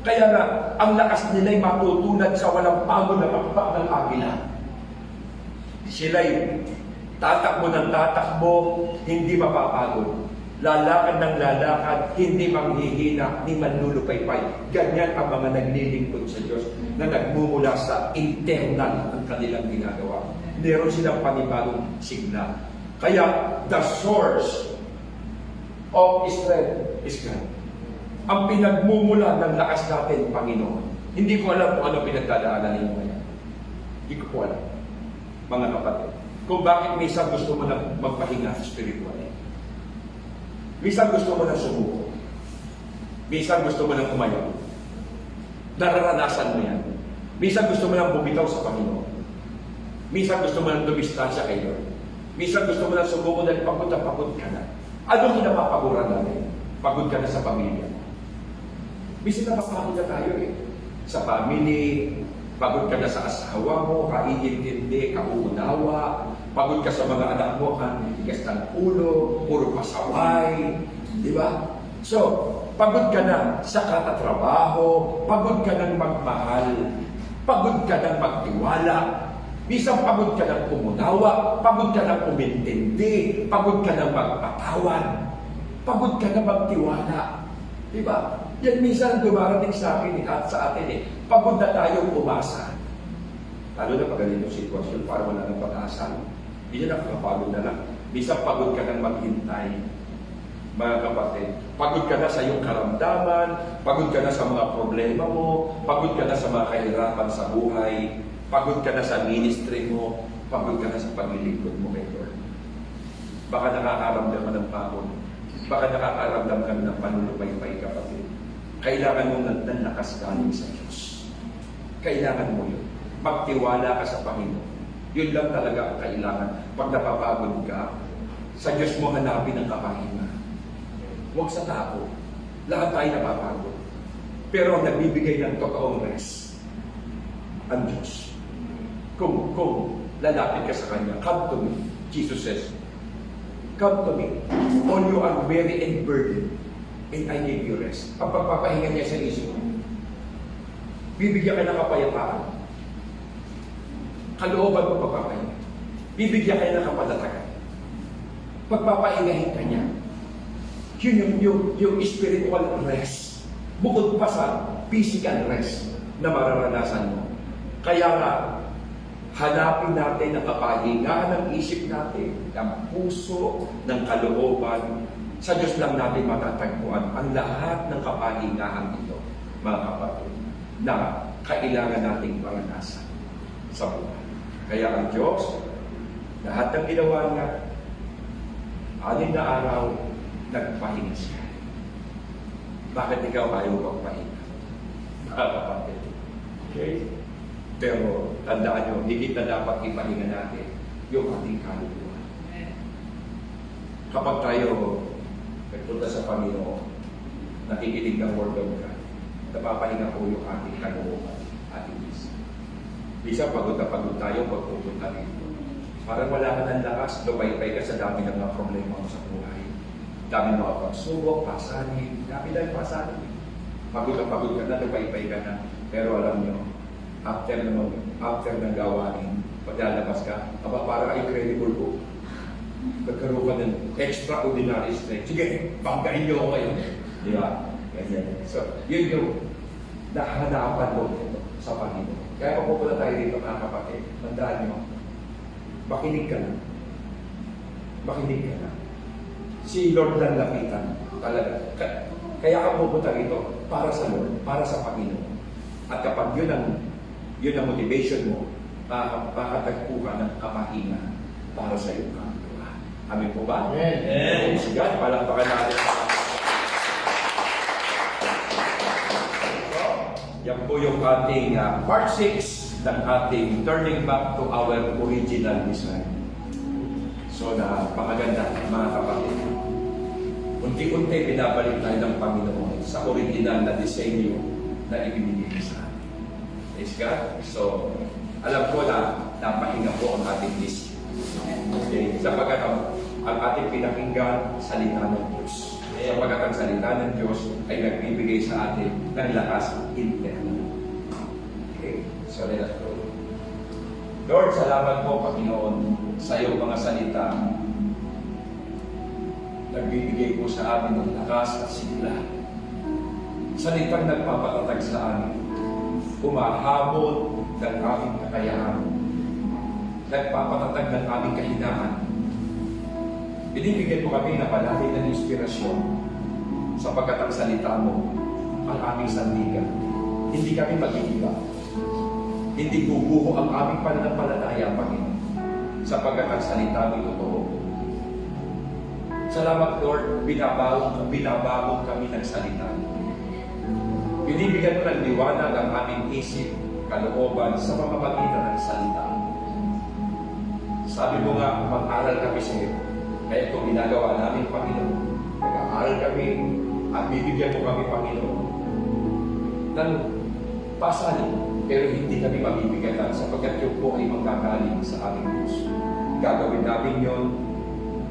Kaya nga, ang lakas nila'y matutulad sa walang pagod na pakpak ng agila. Sila'y tatakbo ng tatakbo, hindi mapapagod. Lalakad ng lalakad, hindi manghihina, ni manlulupaypay. Ganyan ang mga naglilingkod sa Diyos na nagmumula sa internal ng kanilang ginagawa. Meron silang panibagong signal. Kaya, the source of strength is God. Ang pinagmumula ng lakas natin, Panginoon. Hindi ko alam kung ano pinagdadaanan ninyo ngayon. Hindi ko po alam, mga kapatid. Kung bakit minsan gusto mo na magpahinga spiritually. Minsan gusto mo na sumuko. Minsan gusto mo na kumayaw. Nararanasan mo yan. Minsan gusto mo na bumitaw sa Panginoon. Minsan gusto mo na dumistansya kay Lord. Minsan gusto mo na sumuko dahil pagod na pagod ka na. Anong kinapapaguran natin? Pagod ka na sa pamilya. Minsan napapagod na tayo eh. Sa family, pagod ka na sa asawa mo, kaiintindi, kauunawa, pagod ka sa mga anak mo, kanitigas ng ulo, puro pasaway, di ba? So, pagod ka na sa katatrabaho, pagod ka ng magmahal, pagod ka ng magtiwala, minsan pagod ka ng umunawa, pagod ka ng umintindi, pagod ka ng magpatawan, pagod ka ng magtiwala, di ba? Yan minsan dumarating sa akin at sa atin eh. Pagod na tayo umasa. Lalo na pag ganitong sitwasyon, para wala ng pag-asa. Hindi na nakakapagod na lang. Minsan pagod ka ng maghintay. Mga kapatid, pagod ka na sa iyong karamdaman, pagod ka na sa mga problema mo, pagod ka na sa mga kahirapan sa buhay, pagod ka na sa ministry mo, pagod ka na sa paglilingkod mo kay Lord. Baka nakakaramdam ka ng pagod. Baka nakakaramdam ka ng panunupay-pay, kapatid. Kailangan mo ng lakas galing sa Diyos. Kailangan mo yun. Magtiwala ka sa Panginoon. Yun lang talaga ang kailangan. Pag napapagod ka, sa Diyos mo hanapin ang kapahinga. Huwag sa tao. Lahat tayo napapagod. Pero ang nagbibigay ng totoong rest, ang Diyos. Kung lalapit ka sa Kanya, come to me. Jesus says, come to me. All you are weary and burdened, and I give you rest. Ang pagpapahinga niya sa isip mo, bibigyan ka ng kapayapaan. Kalooban mo pagpapahinga. Bibigyan ka ng kapalatagan. Pagpapahingahin ka niya. Yun yung spiritual rest. Bukod pa sa physical rest na mararanasan mo. Kaya nga, hanapin natin ang kapahingahan ng isip natin, ng puso, ng kalooban. Sa Diyos lang natin matatagpuan ang lahat ng kapahingahan ito, mga kapatid, na kailangan nating maranasan sa buhay. Kaya ang Diyos, lahat ng ginawa niya, 6 na araw, nagpahinga siya. Bakit ikaw ayaw magpahinga? Mga kapatid. Okay? Pero tandaan nyo, hindi na dapat ipahinga natin yung ating kaluluwa. Kapag tayo nagpunta sa Panginoon, nakikinig ng Word of God, napapahinga po yung ating kaluluwa, ating isip. Bisa pagod na pagod tayo pag pupunta dito. Parang wala ka ng lakas, lupay-pay ka sa dami ng mga problema mo sa buhay. Dami ng mga pagsubok, pasanin, dami lang pasanin. Pagod ka na, lupay-pay ka na. Pero alam nyo, after ng gawain, pag lalabas ka, parang incredible po. Nagkaroon ka ng extraordinary strength. Sige, banggain nyo ako ngayon. Di ba? So, yun yung nahanapan mo sa Panginoon. Kaya mapupunta tayo dito, mga kapatid. Tandaan nyo, makinig ka na. Makinig ka na. Si Lord lang lapitan. Talaga. Kaya ka pupunta dito para sa Lord, para sa Panginoon. At kapag yun ang motivation mo, makakatagpo ka ng kapahinga para sa iyong kapwa. Amin po ba? Amen. Sige, palakpakan natin. Yan po yung ating part 6 ng ating turning back to our original design. So na pangaganda, mga kapatid. Unti-unti binabalik tayo ng Panginoon sa original na disenyo na ibinigay sa atin. Praise God. So, alam ko na napahinga po ang ating list. Okay? Sapagkat ang ating pinakinggan, salita ng Diyos. Sapagkat ang salita ng Diyos ay nagbibigay sa atin ng lakas internal. Okay? So, let us go. Lord, salamat po, Panginoon, sa iyong mga salita nagbibigay po sa amin ng lakas at sigla. Salitang nagpapatatag sa amin, humahabol ng aming kakayahan, nagpapatatag ng aming kahinaan. Binibigyan mo kami na palagi ng inspirasyon sapagkat ang salita mo ang aming sandigan. Hindi kami mag-iiba. Hindi bubuho ang aming pananampalataya, Panginoon, sapagkat ang salita mo totoo. Salamat, Lord, binabawon kami ng salita. Binibigyan mo ng liwanag ang aming isip, kalooban sa pamamagitan ng salita. Sabi mo nga, mag-aral kami sa iyo. Kaya ito ginagawa namin, Panginoon. Nag-aaral kami at bibigyan mo kami, Panginoon, ng pasanin, pero hindi kami mabibigatan sapagkat yun po ay manggagaling sa aming puso. Gagawin namin yun,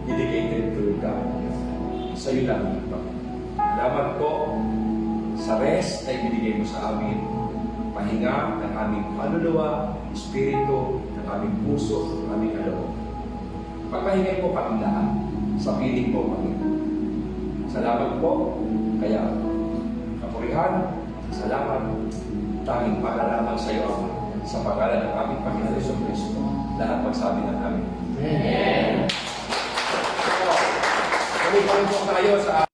dedicated to God. Sa iyo lang, Panginoon. Salamat po sa rest na ibinigay mo sa amin, pahinga ng aming kaluluwa, espiritu, ng aming puso, ng aming kaloob. Pagpahingay po kami lahat sa piling mo, Panginoon. Salamat po, kaya kapurihan, salamat, tanging para lamang sa iyo, Ama, sa pangalan ng aming Panginoon Jesucristo. Lahat magsabi ng amin. Amen. So, kami po tayo sa